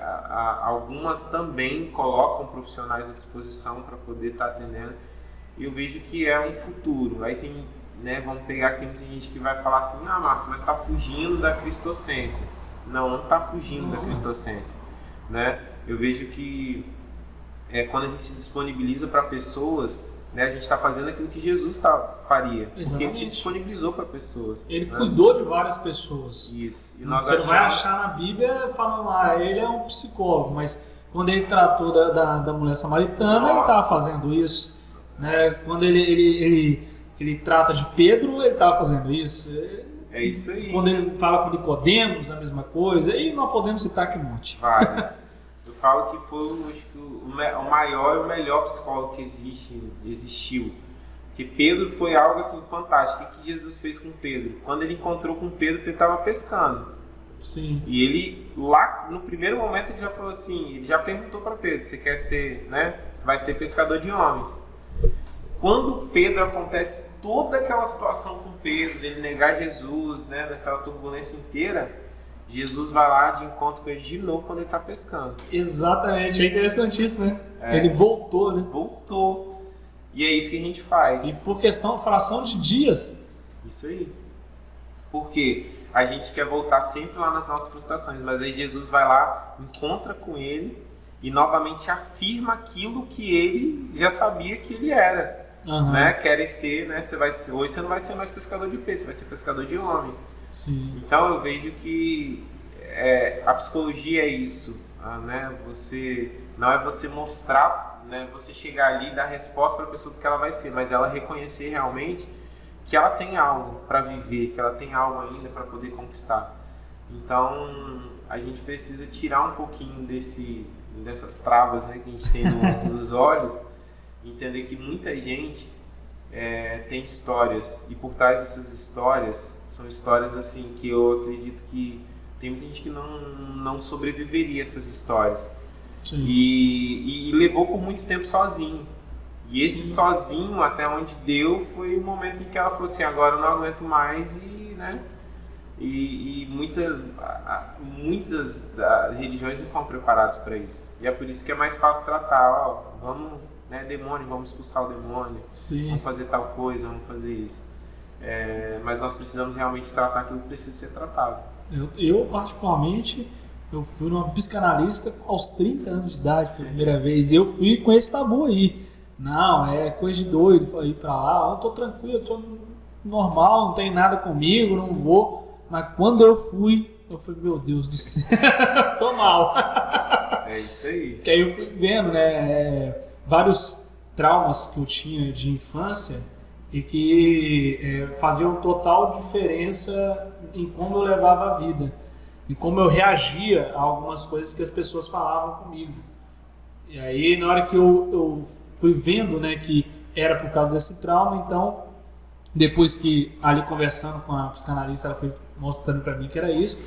Algumas também colocam profissionais à disposição para poder estar atendendo. E eu vejo que é um futuro. Aí tem, né, vamos pegar que tem muita gente que vai falar assim, Marcos, mas está fugindo da cristocência. Não está fugindo da cristocência, né? Eu vejo que quando a gente se disponibiliza para pessoas, né, a gente está fazendo aquilo que Jesus faria. Exatamente. Porque ele se disponibilizou para pessoas. Ele né? cuidou de várias pessoas. Isso. E você não vai achar na Bíblia falando lá, ele é um psicólogo, mas quando ele tratou da mulher samaritana, ele estava fazendo isso. Né? Quando ele trata de Pedro, ele estava fazendo isso. É isso aí. Quando ele fala com Nicodemos, a mesma coisa. E não podemos citar aqui um monte. Vários. Eu falo que foi o maior e o melhor psicólogo que existiu. Porque Pedro foi algo assim fantástico. O que Jesus fez com Pedro? Quando ele encontrou com Pedro, ele estava pescando. Sim. E ele, lá no primeiro momento, ele já falou assim, ele já perguntou para Pedro, você quer ser, né? Você vai ser pescador de homens. Quando Pedro acontece toda aquela situação com Pedro, dele negar Jesus, né? Daquela turbulência inteira, Jesus vai lá de encontro com ele de novo quando ele está pescando. Exatamente, é interessante isso, né? Ele voltou, né? Voltou. E é isso que a gente faz. E por fração de dias. Isso aí. Porque a gente quer voltar sempre lá nas nossas frustrações, mas aí Jesus vai lá, encontra com ele e novamente afirma aquilo que ele já sabia que ele era. Né? Querem ser, né? Hoje você não vai ser mais pescador de peixe, você vai ser pescador de homens. Sim. Então eu vejo que a psicologia é isso, né? Não é você mostrar, né? Você chegar ali e dar resposta para a pessoa do que ela vai ser, mas ela reconhecer realmente que ela tem algo para viver, que ela tem algo ainda para poder conquistar. Então a gente precisa tirar um pouquinho dessas travas, né, que a gente tem nos olhos, e entender que muita gente tem histórias, e por trás dessas histórias são histórias assim que eu acredito que tem muita gente que não sobreviveria a essas histórias. E levou por muito tempo sozinho. E esse sozinho, até onde deu, foi o momento em que ela falou assim, agora eu não aguento mais, né? E muitas religiões estão preparadas para isso. E é por isso que é mais fácil tratar, vamos, né, demônio, vamos expulsar o demônio, vamos fazer tal coisa, vamos fazer isso. Mas nós precisamos realmente tratar aquilo que precisa ser tratado. Eu particularmente, eu fui numa psicanalista aos 30 anos de idade pela primeira vez, e eu fui com esse tabu aí. Não, é coisa de doido ir pra lá, eu tô tranquilo, eu tô normal, não tem nada comigo, não vou. Mas quando eu falei, meu Deus do céu, tô mal. É isso aí. Que aí eu fui vendo, né, vários traumas que eu tinha de infância e que faziam total diferença em como eu levava a vida, em como eu reagia a algumas coisas que as pessoas falavam comigo. E aí, na hora que eu fui vendo, né, que era por causa desse trauma, então, depois que ali conversando com a psicanalista, ela foi mostrando pra mim que era isso,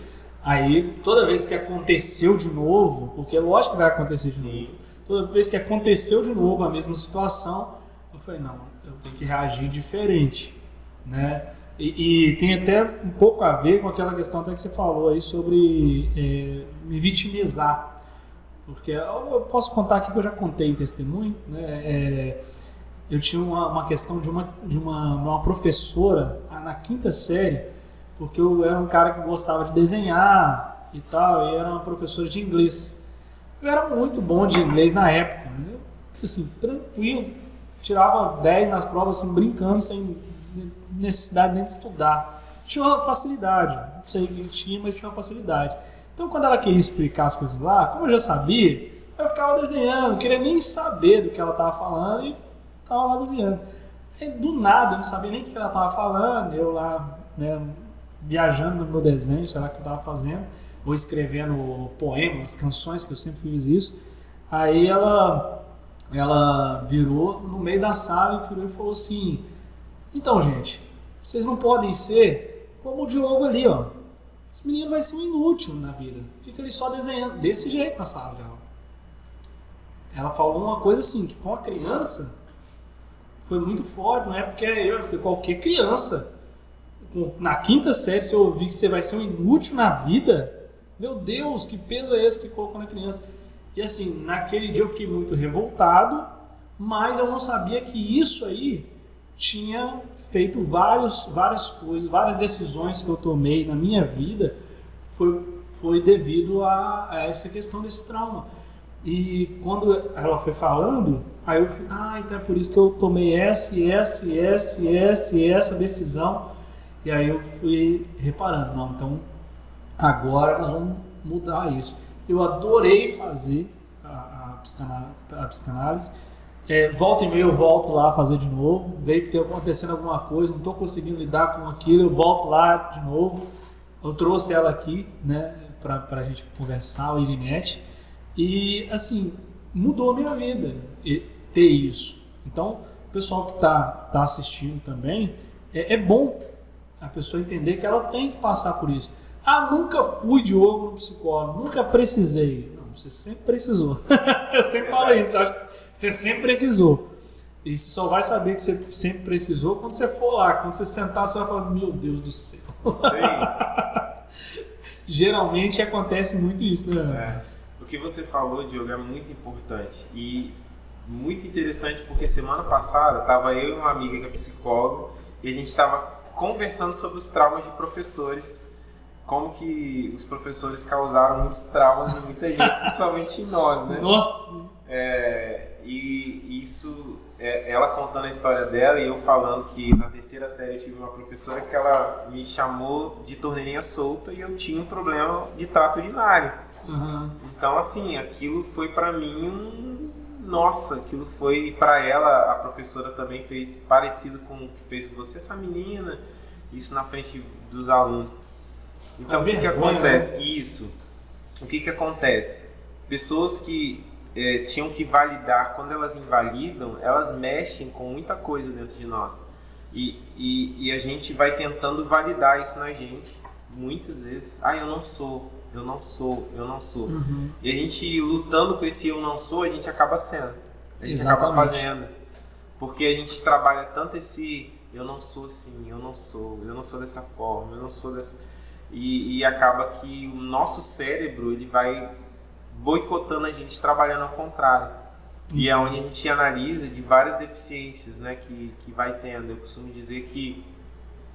aí toda vez que aconteceu de novo, porque lógico que vai acontecer de novo, toda vez que aconteceu de novo a mesma situação, eu falei, não, eu tenho que reagir diferente, né? E tem até um pouco a ver com aquela questão até que você falou aí sobre me vitimizar. Porque eu posso contar aqui que eu já contei em testemunho, né? Eu tinha uma questão de uma professora na 5ª série, porque eu era um cara que gostava de desenhar e tal, e era uma professora de inglês. Eu era muito bom de inglês na época, né? Assim, tranquilo, tirava 10 nas provas, assim, brincando, sem necessidade nem de estudar. Tinha uma facilidade, não sei o que tinha, mas tinha uma facilidade. Então, quando ela queria explicar as coisas lá, como eu já sabia, eu ficava desenhando, não queria nem saber do que ela estava falando e estava lá desenhando. Aí, do nada, eu não sabia nem o que ela estava falando, eu lá, né, viajando no meu desenho, sei lá o que eu estava fazendo, ou escrevendo poemas, canções, que eu sempre fiz isso. Aí ela virou no meio da sala e falou assim, então, gente, vocês não podem ser como o Diogo ali, ó. Esse menino vai ser um inútil na vida. Fica ali só desenhando, desse jeito na sala dela. Ela falou uma coisa assim, que para uma criança foi muito forte, não é porque porque qualquer criança, na 5ª série, se eu ouvir que você vai ser um inútil na vida, meu Deus, que peso é esse que você colocou na criança? E assim, naquele dia eu fiquei muito revoltado, mas eu não sabia que isso aí tinha feito várias coisas, várias decisões que eu tomei na minha vida foi devido a essa questão desse trauma. E quando ela foi falando, aí eu fui, então é por isso que eu tomei essa decisão. E aí eu fui reparando, não, então agora nós vamos mudar isso. Eu adorei fazer a psicanálise. Volta e meia eu volto lá a fazer de novo, veio que tem acontecendo alguma coisa, não estou conseguindo lidar com aquilo, eu volto lá de novo. Eu trouxe ela aqui, né, para a gente conversar, o Irinete, e assim, mudou a minha vida ter isso. Então, o pessoal que está assistindo também, é bom a pessoa entender que ela tem que passar por isso. Nunca fui Diogo no psicólogo, nunca precisei. Não, você sempre precisou. Eu sempre falo isso, acho que você sempre precisou. E você só vai saber que você sempre precisou quando você for lá. Quando você sentar, você vai falar, meu Deus do céu. Isso aí. Geralmente acontece muito isso, né? O que você falou, Diogo, é muito importante e muito interessante, porque semana passada estava eu e uma amiga que é psicóloga e a gente estava conversando sobre os traumas de professores, como que os professores causaram muitos traumas em muita gente, principalmente em nós, né? Nossa! E isso, ela contando a história dela e eu falando que na terceira série eu tive uma professora que ela me chamou de torneirinha solta e eu tinha um problema de trato urinário. Uhum. Então, assim, aquilo foi pra mim Nossa, aquilo foi pra ela, a professora também fez parecido com o que fez com você, essa menina, isso na frente dos alunos. Então, o que acontece? Né? Isso. O que acontece? Pessoas que tinham que validar, quando elas invalidam, elas mexem com muita coisa dentro de nós. E a gente vai tentando validar isso na gente, muitas vezes. Eu não sou. Uhum. E a gente lutando com esse eu não sou, a gente acaba sendo. A gente Exatamente. acaba fazendo. Porque a gente trabalha tanto esse eu não sou assim, eu não sou dessa forma, eu não sou dessa... E acaba que o nosso cérebro, ele vai boicotando a gente, trabalhando ao contrário. E é onde a gente analisa de várias deficiências, né, que vai tendo. Eu costumo dizer que,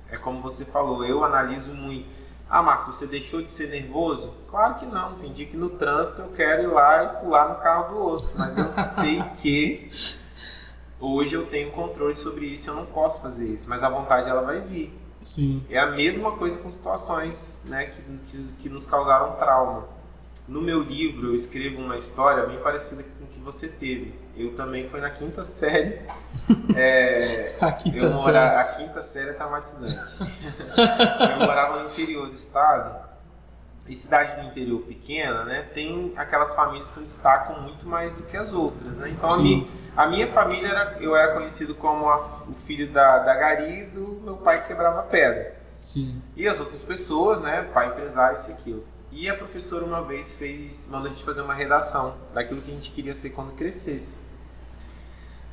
é como você falou, eu analiso muito. Marcos, você deixou de ser nervoso? Claro que não. Tem dia que no trânsito eu quero ir lá e pular no carro do outro. Mas eu sei que hoje eu tenho controle sobre isso, eu não posso fazer isso. Mas a vontade, ela vai vir. Sim. É a mesma coisa com situações, né, que nos causaram trauma. No meu livro eu escrevo uma história bem parecida com o que você teve. Eu também fui na quinta série. A quinta série é traumatizante. Eu morava no interior do estado. E cidade no interior pequena, né, tem aquelas famílias que se destacam muito mais do que as outras, né? Então a minha família, eu era conhecido como o filho da Gari e do meu pai que quebrava pedra. Sim. E as outras pessoas, né, pai empresário, isso e aquilo. E a professora uma vez mandou a gente fazer uma redação daquilo que a gente queria ser quando crescesse.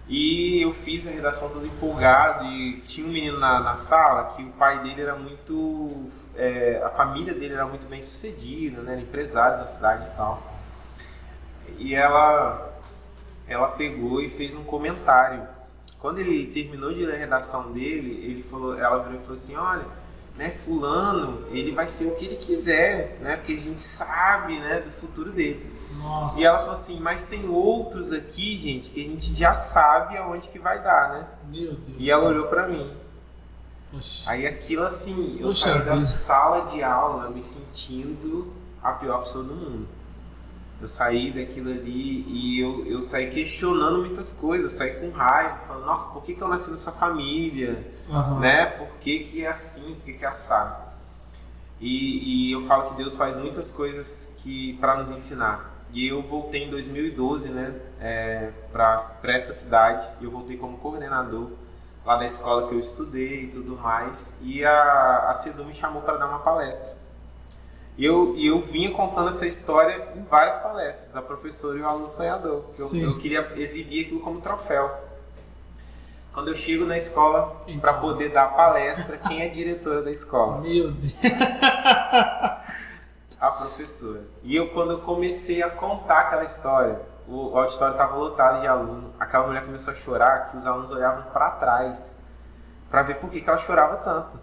E eu fiz a redação todo empolgado e tinha um menino na sala que o pai dele era muito... a família dele era muito bem sucedida, né, era empresário na cidade e tal. E ela pegou e fez um comentário. Quando ele terminou de ler a redação dele, ela virou e falou assim, olha, né, fulano, ele vai ser o que ele quiser, né, porque a gente sabe, né, do futuro dele. Nossa. E ela falou assim, mas tem outros aqui, gente, que a gente já sabe aonde que vai dar, né? Meu Deus. E ela olhou pra mim. Poxa. Aí aquilo assim, eu Poxa saí vida. da sala de aula me sentindo a pior pessoa do mundo. Eu saí daquilo ali e eu saí questionando muitas coisas, eu saí com raiva, falando, nossa, por que eu nasci nessa família? Uhum. Né? Por que é assim? Por que é assado? E eu falo que Deus faz muitas coisas para nos ensinar. E eu voltei em 2012, né, para essa cidade. Eu voltei como coordenador lá da escola que eu estudei e tudo mais. E a CEDU me chamou para dar uma palestra. E eu vinha contando essa história em várias palestras, a professora e o aluno sonhador. Eu queria exibir aquilo como troféu. Quando eu chego na escola para poder dar a palestra, quem é a diretora da escola? Meu Deus. A professora. E quando eu comecei a contar aquela história, o auditório estava lotado de aluno. Aquela mulher começou a chorar, que os alunos olhavam para trás para ver por que ela chorava tanto.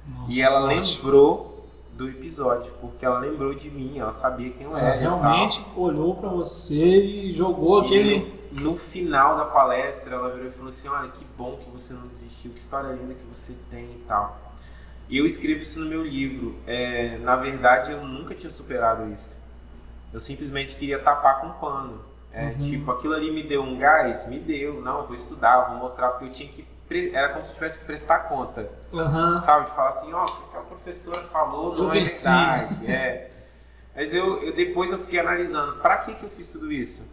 Nossa, e ela lembrou do episódio, porque ela lembrou de mim, ela sabia quem eu era. Ela realmente olhou para você e jogou aquele... No final da palestra, ela virou e falou assim, olha, que bom que você não desistiu, que história linda que você tem e tal. E eu escrevo isso no meu livro. Na verdade, eu nunca tinha superado isso. Eu simplesmente queria tapar com pano. Tipo, aquilo ali me deu um gás? Me deu. Não, eu vou estudar, eu vou mostrar, porque eu tinha que... Era como se eu tivesse que prestar conta. Sabe? De falar assim, ó, o que a professora falou não é verdade. Mas depois eu fiquei analisando, pra que eu fiz tudo isso?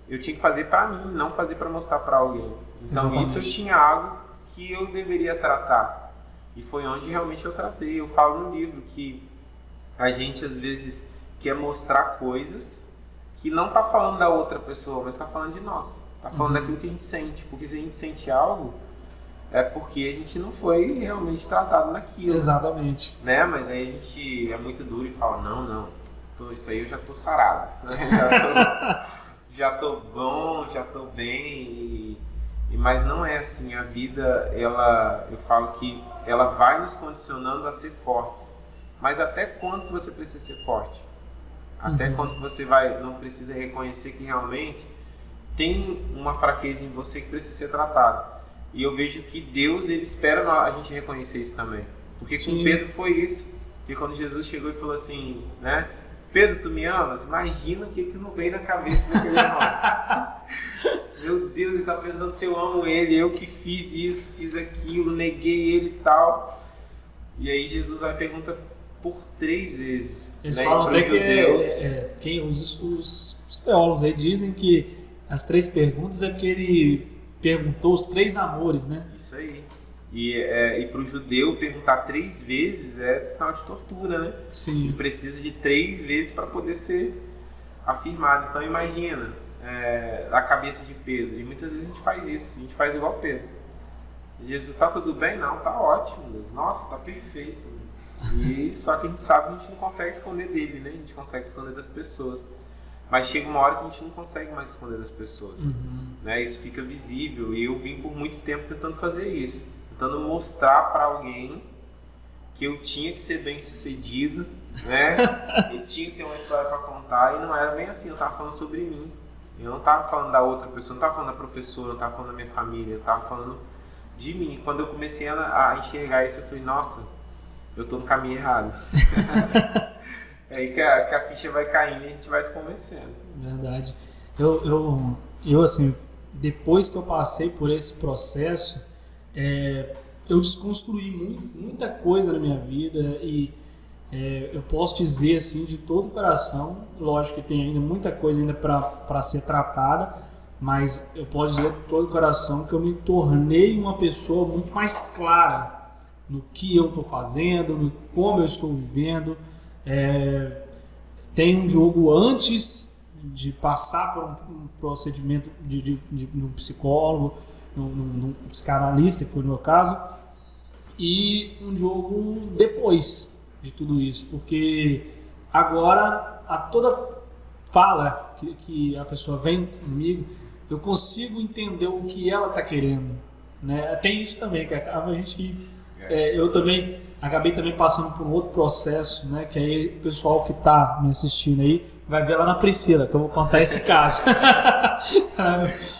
Eu tinha que fazer pra mim, não fazer pra mostrar pra alguém. Então, Exatamente. Isso eu tinha algo que eu deveria tratar. E foi onde realmente eu tratei. Eu falo no livro que a gente às vezes quer mostrar coisas que não está falando da outra pessoa, mas está falando de nós. Está falando daquilo que a gente sente. Porque se a gente sente algo, é porque a gente não foi realmente tratado naquilo. Exatamente. Né? Mas aí a gente é muito duro e fala, não, isso aí eu já tô sarado. Né? Já tô bom, já tô bem. Mas não é assim, a vida, eu falo que ela vai nos condicionando a ser fortes. Mas até quando que você precisa ser forte? Até quando que você não precisa reconhecer que realmente tem uma fraqueza em você que precisa ser tratada. E eu vejo que Deus, ele espera a gente reconhecer isso também. Porque com Pedro foi isso. Que quando Jesus chegou e falou assim, né? Pedro, tu me amas? Imagina o que não veio na cabeça daquele irmão. Meu Deus, ele está perguntando se eu amo ele. Eu que fiz isso, fiz aquilo, neguei ele e tal. E aí Jesus vai perguntar por 3 vezes. Eles né? falam até que os teólogos aí dizem que as 3 perguntas é porque ele perguntou os 3 amores, né? Isso aí. E para o judeu perguntar 3 vezes é sinal de tortura, né? Sim. Ele precisa de 3 vezes para poder ser afirmado. Então imagina a cabeça de Pedro. E muitas vezes a gente faz isso, a gente faz igual Pedro. Jesus, tá tudo bem? Não, tá ótimo, Deus. Nossa, tá perfeito. E só que a gente sabe que a gente não consegue esconder dele, né? A gente consegue esconder das pessoas. Mas chega uma hora que a gente não consegue mais esconder das pessoas. Né? Isso fica visível. E eu vim por muito tempo tentando fazer isso. Tentando mostrar para alguém que eu tinha que ser bem sucedido, né? Eu tinha que ter uma história para contar. E não era bem assim. Eu estava falando sobre mim. Eu não estava falando da outra pessoa. Eu não estava falando da professora. Eu não estava falando da minha família. Eu estava falando de mim. Quando eu comecei a enxergar isso, eu falei, nossa, eu estou no caminho errado. É aí que a ficha vai caindo e a gente vai se convencendo. Verdade. Eu assim, depois que eu passei por esse processo, eu desconstruí muita coisa na minha vida e eu posso dizer assim de todo o coração, lógico que tem ainda muita coisa ainda para ser tratada, mas eu posso dizer de todo o coração que eu me tornei uma pessoa muito mais clara no que eu estou fazendo, no como eu estou vivendo. Tem um jogo antes de passar por um procedimento de um psicólogo, num psicanalista, que foi no meu caso, e um jogo depois de tudo isso, porque agora a toda fala que a pessoa vem comigo, eu consigo entender o que ela está querendo, né? Tem isso também, que acaba a gente... eu também acabei também passando por um outro processo, né? Que aí o pessoal que está me assistindo aí vai ver lá na Priscila, que eu vou contar esse caso.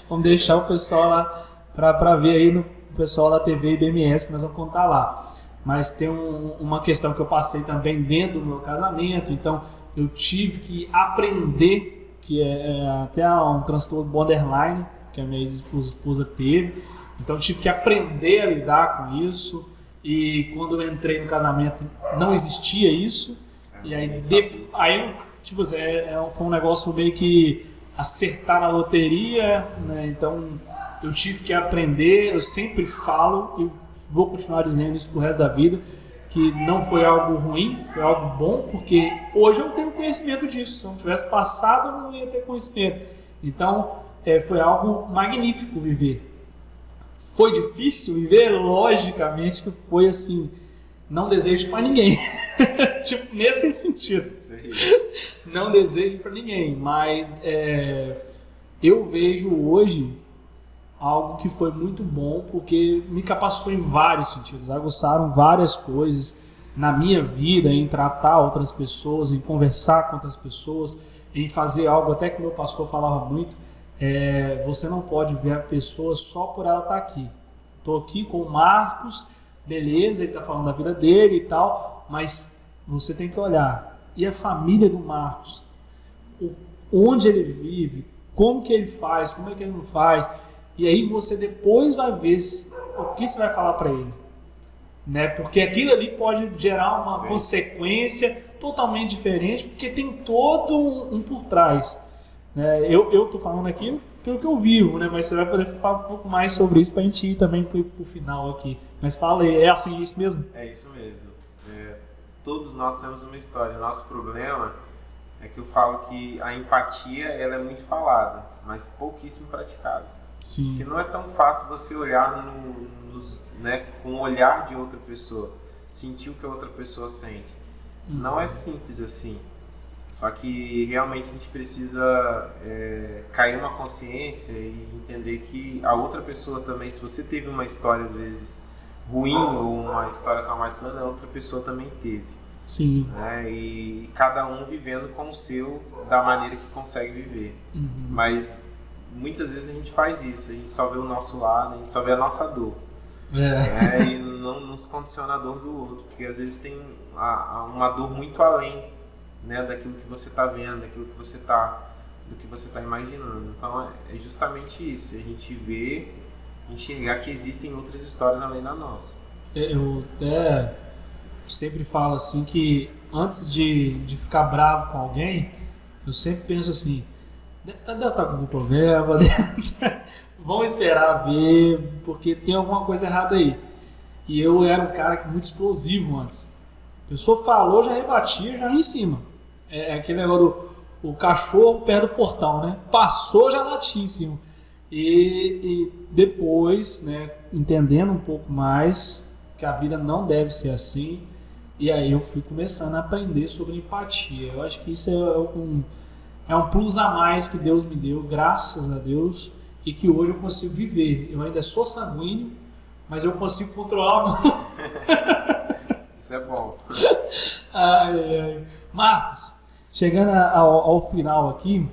Vamos deixar o pessoal lá para ver aí no pessoal da TV IBMS, que nós vamos contar lá. Mas tem uma questão que eu passei também dentro do meu casamento, então eu tive que aprender, que é até um transtorno borderline, que a minha ex-esposa teve, então eu tive que aprender a lidar com isso. E quando eu entrei no casamento não existia isso. E aí tipo, foi um negócio meio que acertar na loteria, né? Então eu tive que aprender. Eu sempre falo e vou continuar dizendo isso pro resto da vida, que não foi algo ruim, foi algo bom, porque hoje eu tenho conhecimento disso. Se eu não tivesse passado, eu não ia ter conhecimento. Então foi algo magnífico viver. Foi difícil viver? Logicamente que foi assim, não desejo para ninguém. Tipo, nesse sentido. Não desejo para ninguém, mas eu vejo hoje algo que foi muito bom, porque me capacitou em vários sentidos, aguçaram várias coisas na minha vida, em tratar outras pessoas, em conversar com outras pessoas, em fazer algo, até que meu pastor falava muito, você não pode ver a pessoa só por ela estar aqui. Estou aqui com o Marcos, beleza, ele está falando da vida dele e tal, mas você tem que olhar. E a família do Marcos? Onde ele vive? Como que ele faz? Como é que ele não faz? E aí você depois vai ver o que você vai falar para ele. Né? Porque aquilo ali pode gerar uma consequência totalmente diferente, porque tem todo um por trás. Eu estou falando aqui pelo que eu vivo, né? Mas você vai poder falar um pouco mais sobre isso para a gente ir também para o final aqui. Mas fala aí, é assim isso mesmo? É isso mesmo. Todos nós temos uma história. O nosso problema é que eu falo que a empatia ela é muito falada, mas pouquíssimo praticada. Sim. Porque não é tão fácil você olhar né, com o olhar de outra pessoa, sentir o que a outra pessoa sente. Não é simples assim. Só que realmente a gente precisa cair uma consciência e entender que a outra pessoa também, se você teve uma história às vezes ruim ou uma história traumatizante, a outra pessoa também teve. Sim. Né? E cada um vivendo com o seu da maneira que consegue viver. Mas muitas vezes a gente faz isso, a gente só vê o nosso lado, a gente só vê a nossa dor. E não nos condiciona a dor do outro, porque às vezes tem uma dor muito além, né, daquilo que você está vendo, daquilo que você do que você está imaginando. Então é justamente isso, a gente enxergar que existem outras histórias além da nossa. Eu até sempre falo assim que antes de ficar bravo com alguém, eu sempre penso assim, deve estar com algum problema, vamos esperar ver, porque tem alguma coisa errada aí. E eu era um cara muito explosivo antes. A pessoa falou, já rebatia, já ia em cima. É aquele negócio do cachorro perto do portão, né? Passou, já latia em cima. E depois, né, entendendo um pouco mais que a vida não deve ser assim, e aí eu fui começando a aprender sobre empatia. Eu acho que isso é um plus a mais que Deus me deu, graças a Deus, e que hoje eu consigo viver. Eu ainda sou sanguíneo, mas eu consigo controlar muito. Isso é bom. Ai. Marcos, chegando ao final aqui,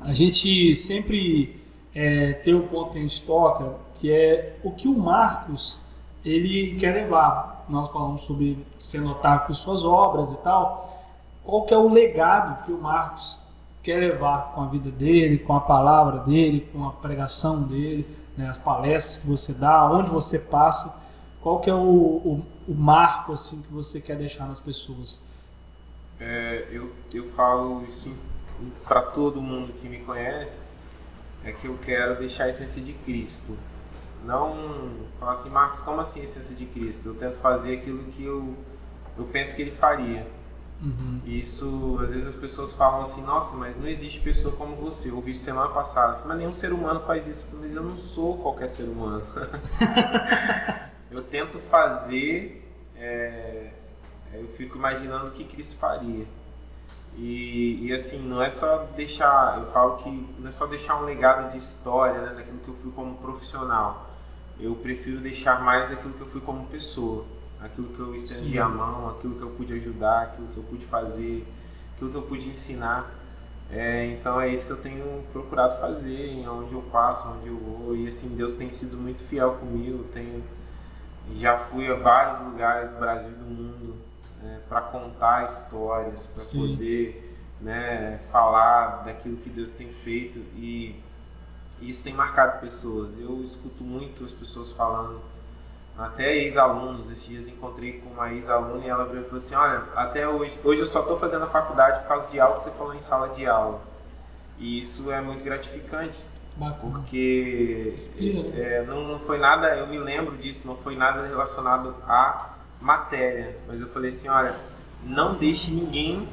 a gente sempre tem um ponto que a gente toca, que é o que o Marcos ele quer levar. Nós falamos sobre ser notável por suas obras e tal. Qual que é o legado que o Marcos quer levar com a vida dele, com a palavra dele, com a pregação dele, né, as palestras que você dá, onde você passa? Qual que é o marco assim, que você quer deixar nas pessoas? Eu falo isso para todo mundo que me conhece, é que eu quero deixar a essência de Cristo. Não falar assim, Marcos, como assim a essência de Cristo? Eu tento fazer aquilo que eu penso que ele faria. Isso, às vezes as pessoas falam assim, nossa, mas não existe pessoa como você. Eu ouvi isso semana passada, mas nenhum ser humano faz isso. Mas eu não sou qualquer ser humano. Eu tento fazer, eu fico imaginando o que Cristo faria. E assim, não é só deixar, eu falo que não é só deixar um legado de história, né, daquilo que eu fui como profissional. Eu prefiro deixar mais aquilo que eu fui como pessoa, aquilo que eu estendi a mão, aquilo que eu pude ajudar, aquilo que eu pude fazer, aquilo que eu pude ensinar. Então é isso que eu tenho procurado fazer, em onde eu passo, onde eu vou. E assim, Deus tem sido muito fiel comigo. Já fui a vários lugares do Brasil e do mundo, né, para contar histórias, para poder, né, falar daquilo que Deus tem feito. E isso tem marcado pessoas. Eu escuto muito as pessoas falando, até ex-alunos. Esses dias encontrei com uma ex-aluna e ela falou assim, olha, até hoje eu só estou fazendo a faculdade por causa de algo que você falou em sala de aula. E isso é muito gratificante. Bacana. Porque inspira, né? Não foi nada, eu me lembro disso, não foi nada relacionado à matéria, mas eu falei assim, olha, não deixe ninguém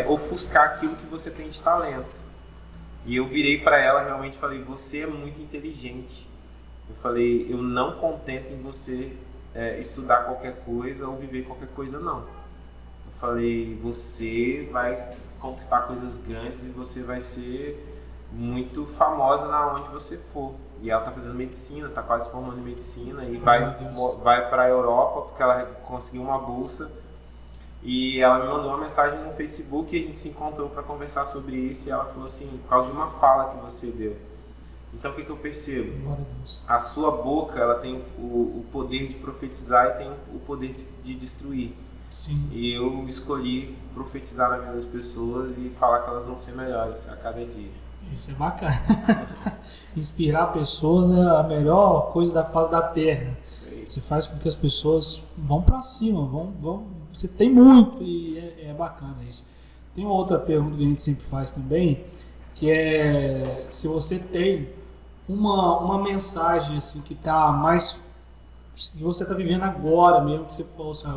ofuscar aquilo que você tem de talento. E eu virei para ela, realmente falei, você é muito inteligente. Eu falei, eu não contento em você estudar qualquer coisa ou viver qualquer coisa, não. Eu falei, você vai conquistar coisas grandes e você vai ser muito famosa na onde você for. E ela está fazendo medicina, está quase formando em medicina e vai para a Europa porque ela conseguiu uma bolsa. E ela me mandou uma mensagem no Facebook e a gente se encontrou para conversar sobre isso. E ela falou assim, por causa de uma fala que você deu. Então o que eu percebo? A sua boca, ela tem o poder de profetizar e tem o poder de destruir. Sim. E eu escolhi profetizar na vida das pessoas e falar que elas vão ser melhores a cada dia. Isso é bacana. Inspirar pessoas é a melhor coisa da face da terra. Você faz com que as pessoas vão para cima, você tem muito e é bacana isso. Tem uma outra pergunta que a gente sempre faz também, que é se você tem uma mensagem assim, que tá mais, que você está vivendo agora mesmo, que você falou assim,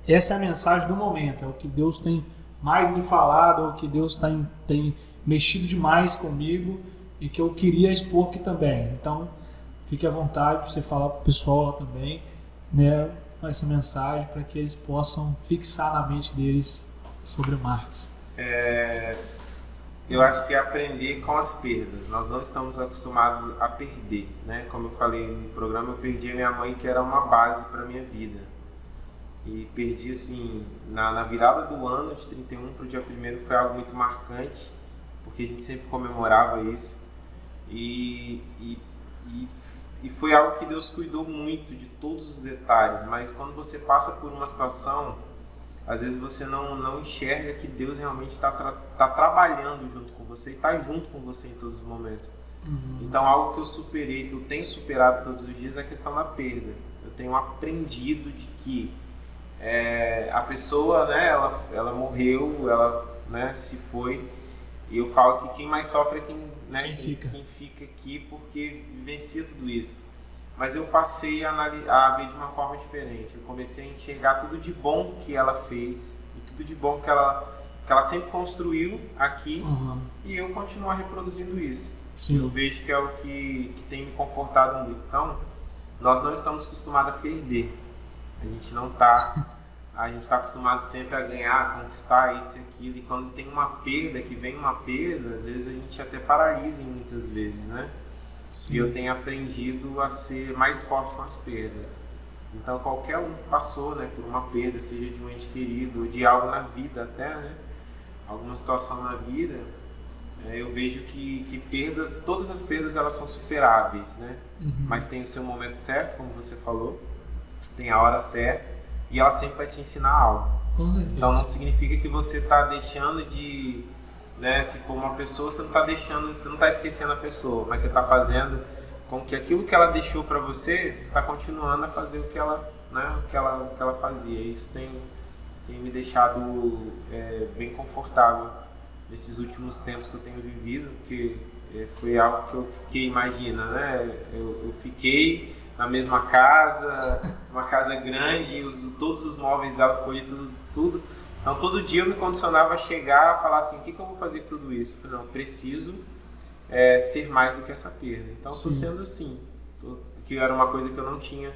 essa é a mensagem do momento, é o que Deus tem mais me falado, é o que Deus tem mexido demais comigo e que eu queria expor aqui também. Então, fique à vontade para você falar para o pessoal lá também, né, essa mensagem para que eles possam fixar na mente deles sobre o Marcos. Eu acho que é aprender com as perdas. Nós não estamos acostumados a perder, né? Como eu falei no programa, eu perdi a minha mãe, que era uma base para a minha vida. E perdi, assim, na virada do ano, de 31 para o dia 1º, foi algo muito marcante, porque a gente sempre comemorava isso. E foi algo que Deus cuidou muito de todos os detalhes, mas quando você passa por uma situação, às vezes você não enxerga que Deus realmente está trabalhando junto com você e está junto com você em todos os momentos. Então, algo que eu superei, que eu tenho superado todos os dias, é a questão da perda. Eu tenho aprendido de que a pessoa, né, ela morreu, ela, né, se foi, e eu falo que quem mais sofre é quem fica aqui, porque vivencia tudo isso. Mas eu passei a ver de uma forma diferente. Eu comecei a enxergar tudo de bom que ela fez e tudo de bom que ela sempre construiu aqui, e eu continuo reproduzindo isso. Sim. Eu vejo que é o que tem me confortado muito. Então, nós não estamos acostumados a perder. A gente está acostumado sempre a ganhar, a conquistar isso e aquilo. E quando tem uma perda, que vem uma perda, às vezes a gente até paralisa muitas vezes, né? Sim. E eu tenho aprendido a ser mais forte com as perdas. Então, qualquer um que passou, né, por uma perda, seja de um ente querido, ou de algo na vida até, né? Alguma situação na vida, eu vejo que perdas, todas as perdas, elas são superáveis, né? Mas tem o seu momento certo, como você falou, tem a hora certa, e ela sempre vai te ensinar algo. Com certeza. Então, não significa que você está deixando de... Né, se for uma pessoa, você não está esquecendo a pessoa, mas você está fazendo com que aquilo que ela deixou para você, está continuando a fazer o que ela, né, o que ela fazia. Isso tem me deixado bem confortável nesses últimos tempos que eu tenho vivido, porque foi algo que eu fiquei, imagina, né? Eu fiquei na mesma casa, uma casa grande, e todos os móveis dela ficou de tudo. Então, todo dia eu me condicionava a chegar, a falar assim, o que eu vou fazer com tudo isso? Eu falei, não, preciso ser mais do que essa perda. Então, estou sendo assim, que era uma coisa que eu não tinha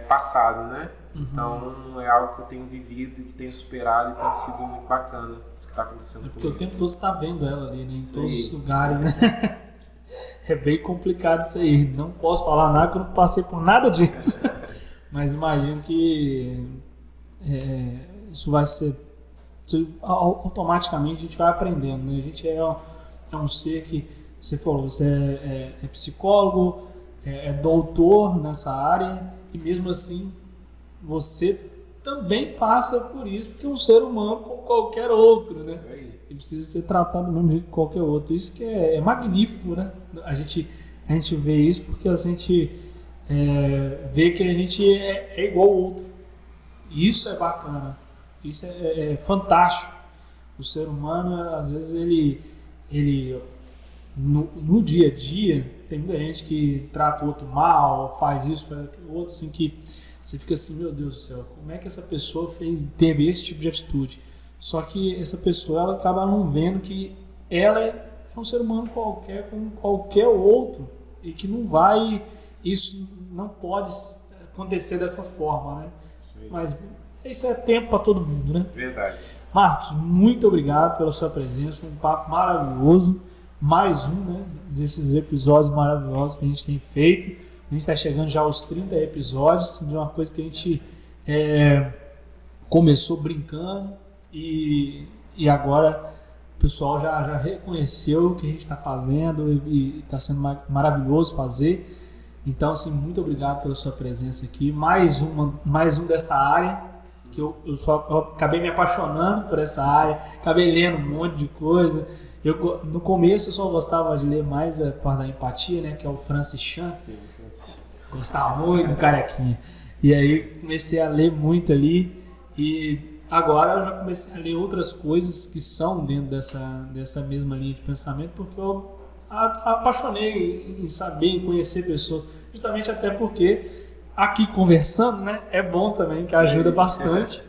passado, né? Então, é algo que eu tenho vivido, que tenho superado, e tem sido muito bacana isso que está acontecendo comigo. Porque o tempo todo você está vendo ela ali, né? Em todos os lugares, né? É bem complicado isso aí. Não posso falar nada, porque eu não passei por nada disso. Mas imagino que... isso vai ser automaticamente a gente vai aprendendo, né? A gente é um ser que, você falou, você é psicólogo, é doutor nessa área, e mesmo assim você também passa por isso, porque é um ser humano como qualquer outro, né? E precisa ser tratado do mesmo jeito que qualquer outro. Isso que é magnífico, né? A gente vê isso porque a gente vê que a gente é igual ao outro. E isso é bacana. Isso é fantástico. O ser humano, às vezes, ele no dia a dia, tem muita gente que trata o outro mal, faz isso, faz aquilo outro, assim, que você fica assim, meu Deus do céu, como é que essa pessoa teve esse tipo de atitude? Só que essa pessoa, ela acaba não vendo que ela é um ser humano qualquer, como qualquer outro, e que isso não pode acontecer dessa forma, né? Mas isso é tempo para todo mundo, né? Verdade. Marcos, muito obrigado pela sua presença, um papo maravilhoso, mais um, né, desses episódios maravilhosos que a gente tem feito. A gente está chegando já aos 30 episódios de uma coisa que a gente começou brincando e agora o pessoal já reconheceu o que a gente está fazendo e está sendo maravilhoso fazer. Então, assim, muito obrigado pela sua presença aqui. Mais um dessa área, que eu acabei me apaixonando por essa área, acabei lendo um monte de coisa. No começo eu só gostava de ler mais a parte da empatia, né, que é o Francis Chan. Sim, Francis Chan. Gostava muito do carequinha. E aí comecei a ler muito ali, e agora eu já comecei a ler outras coisas que são dentro dessa mesma linha de pensamento, porque eu apaixonei em saber, em conhecer pessoas, justamente até porque aqui conversando, né, é bom também, que ajuda bastante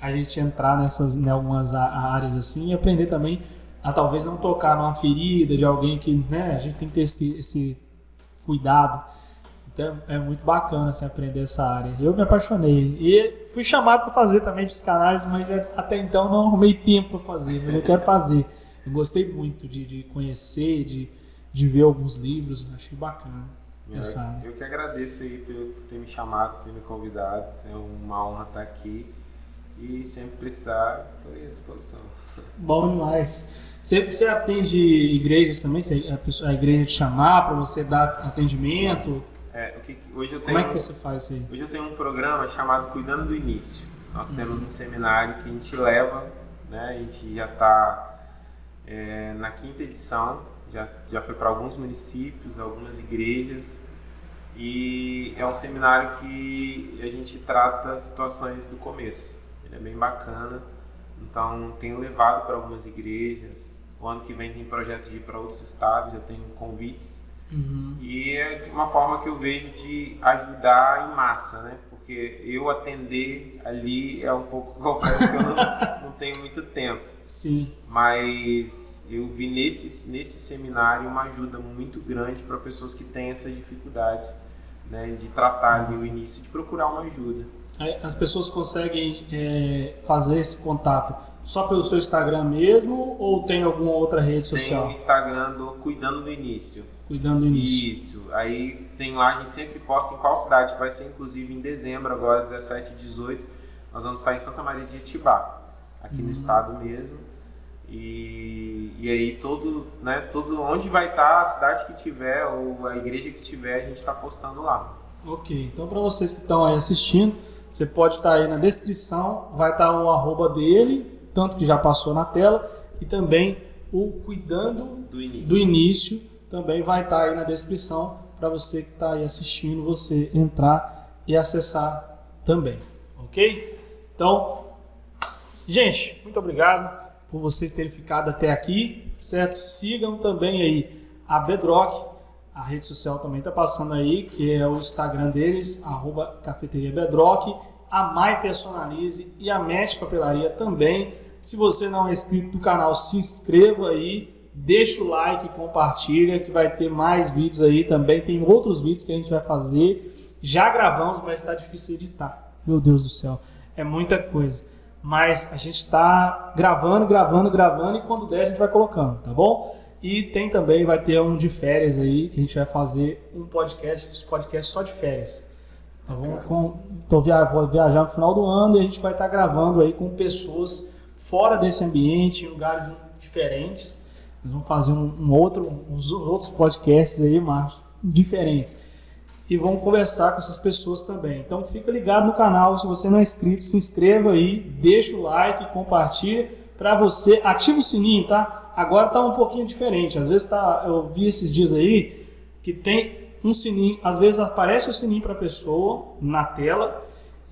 a gente entrar em algumas áreas assim, e aprender também a talvez não tocar numa ferida de alguém que, né, a gente tem que ter esse cuidado. Então é muito bacana assim, aprender essa área. Eu me apaixonei e fui chamado para fazer também psicanálise, mas até então não arrumei tempo para fazer, mas eu quero fazer. Eu gostei muito de conhecer, de ver alguns livros, achei bacana essa área. Eu que agradeço aí por ter me chamado, por ter me convidado. É uma honra estar aqui e sempre precisar, estou aí à disposição. Bom demais. Você atende igrejas também? A igreja te chamar para você dar atendimento? Hoje eu tenho, como é que você faz isso aí? Hoje eu tenho um programa chamado Cuidando do Início. Nós temos um seminário que a gente leva, né? A gente já está na 5ª edição, já foi para alguns municípios, algumas igrejas, e é um seminário que a gente trata situações do começo. Ele é bem bacana, então tenho levado para algumas igrejas. O ano que vem tem projetos de ir para outros estados, já tenho convites. E é uma forma que eu vejo de ajudar em massa, né? Porque eu atender ali é um pouco, confesso que eu não tenho muito tempo. Sim. Mas eu vi nesse seminário uma ajuda muito grande para pessoas que têm essas dificuldades, né? De tratar ali o início, de procurar uma ajuda. As pessoas conseguem fazer esse contato só pelo seu Instagram mesmo ou tem alguma outra rede social? Tem o Instagram do Cuidando do Início. Cuidando do Início. Isso. Aí tem lá, a gente sempre posta em qual cidade, que vai ser inclusive em dezembro, agora 17 e 18, nós vamos estar em Santa Maria de Itibá, aqui no estado mesmo. E aí todo onde vai estar, a cidade que tiver ou a igreja que tiver, a gente está postando lá. Ok, então para vocês que estão aí assistindo, você pode estar aí na descrição, vai estar o arroba dele, tanto que já passou na tela, e também o Cuidando do Início também vai estar aí na descrição para você que está aí assistindo, você entrar e acessar também, ok? Então, gente, muito obrigado por vocês terem ficado até aqui, certo? Sigam também aí a Bedrock, a rede social também está passando aí, que é o Instagram deles, @cafeteriabedrock, a Mai Personalize e a Match Papelaria também. Se você não é inscrito no canal, se inscreva aí, deixa o like, compartilha, que vai ter mais vídeos aí também. Tem outros vídeos que a gente vai fazer. Já gravamos, mas está difícil de editar. Meu Deus do céu, é muita coisa. Mas a gente está gravando e quando der a gente vai colocando, tá bom? E tem também, vai ter um de férias aí, que a gente vai fazer um podcast só de férias. Tá bom? Vou viajar no final do ano e a gente vai estar gravando aí com pessoas fora desse ambiente, em lugares diferentes. Nós vamos fazer uns outros podcasts aí, mas diferentes. E vamos conversar com essas pessoas também. Então fica ligado no canal, se você não é inscrito, se inscreva aí, deixa o like, compartilha, para você, ativa o sininho, tá? Agora tá um pouquinho diferente, às vezes eu vi esses dias aí, que tem um sininho, às vezes aparece o sininho para a pessoa na tela,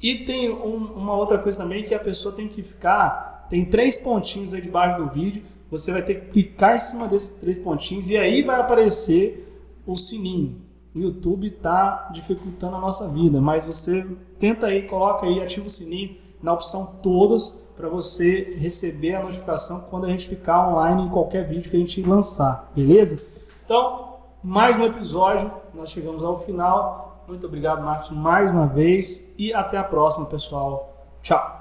e tem uma outra coisa também, que a pessoa tem que ficar, tem 3 pontinhos aí debaixo do vídeo, você vai ter que clicar em cima desses 3 pontinhos, e aí vai aparecer o sininho. O YouTube está dificultando a nossa vida, mas você tenta aí, coloca aí, ativa o sininho na opção todas para você receber a notificação quando a gente ficar online em qualquer vídeo que a gente lançar, beleza? Então, mais um episódio, nós chegamos ao final. Muito obrigado, Marcos, mais uma vez e até a próxima, pessoal. Tchau!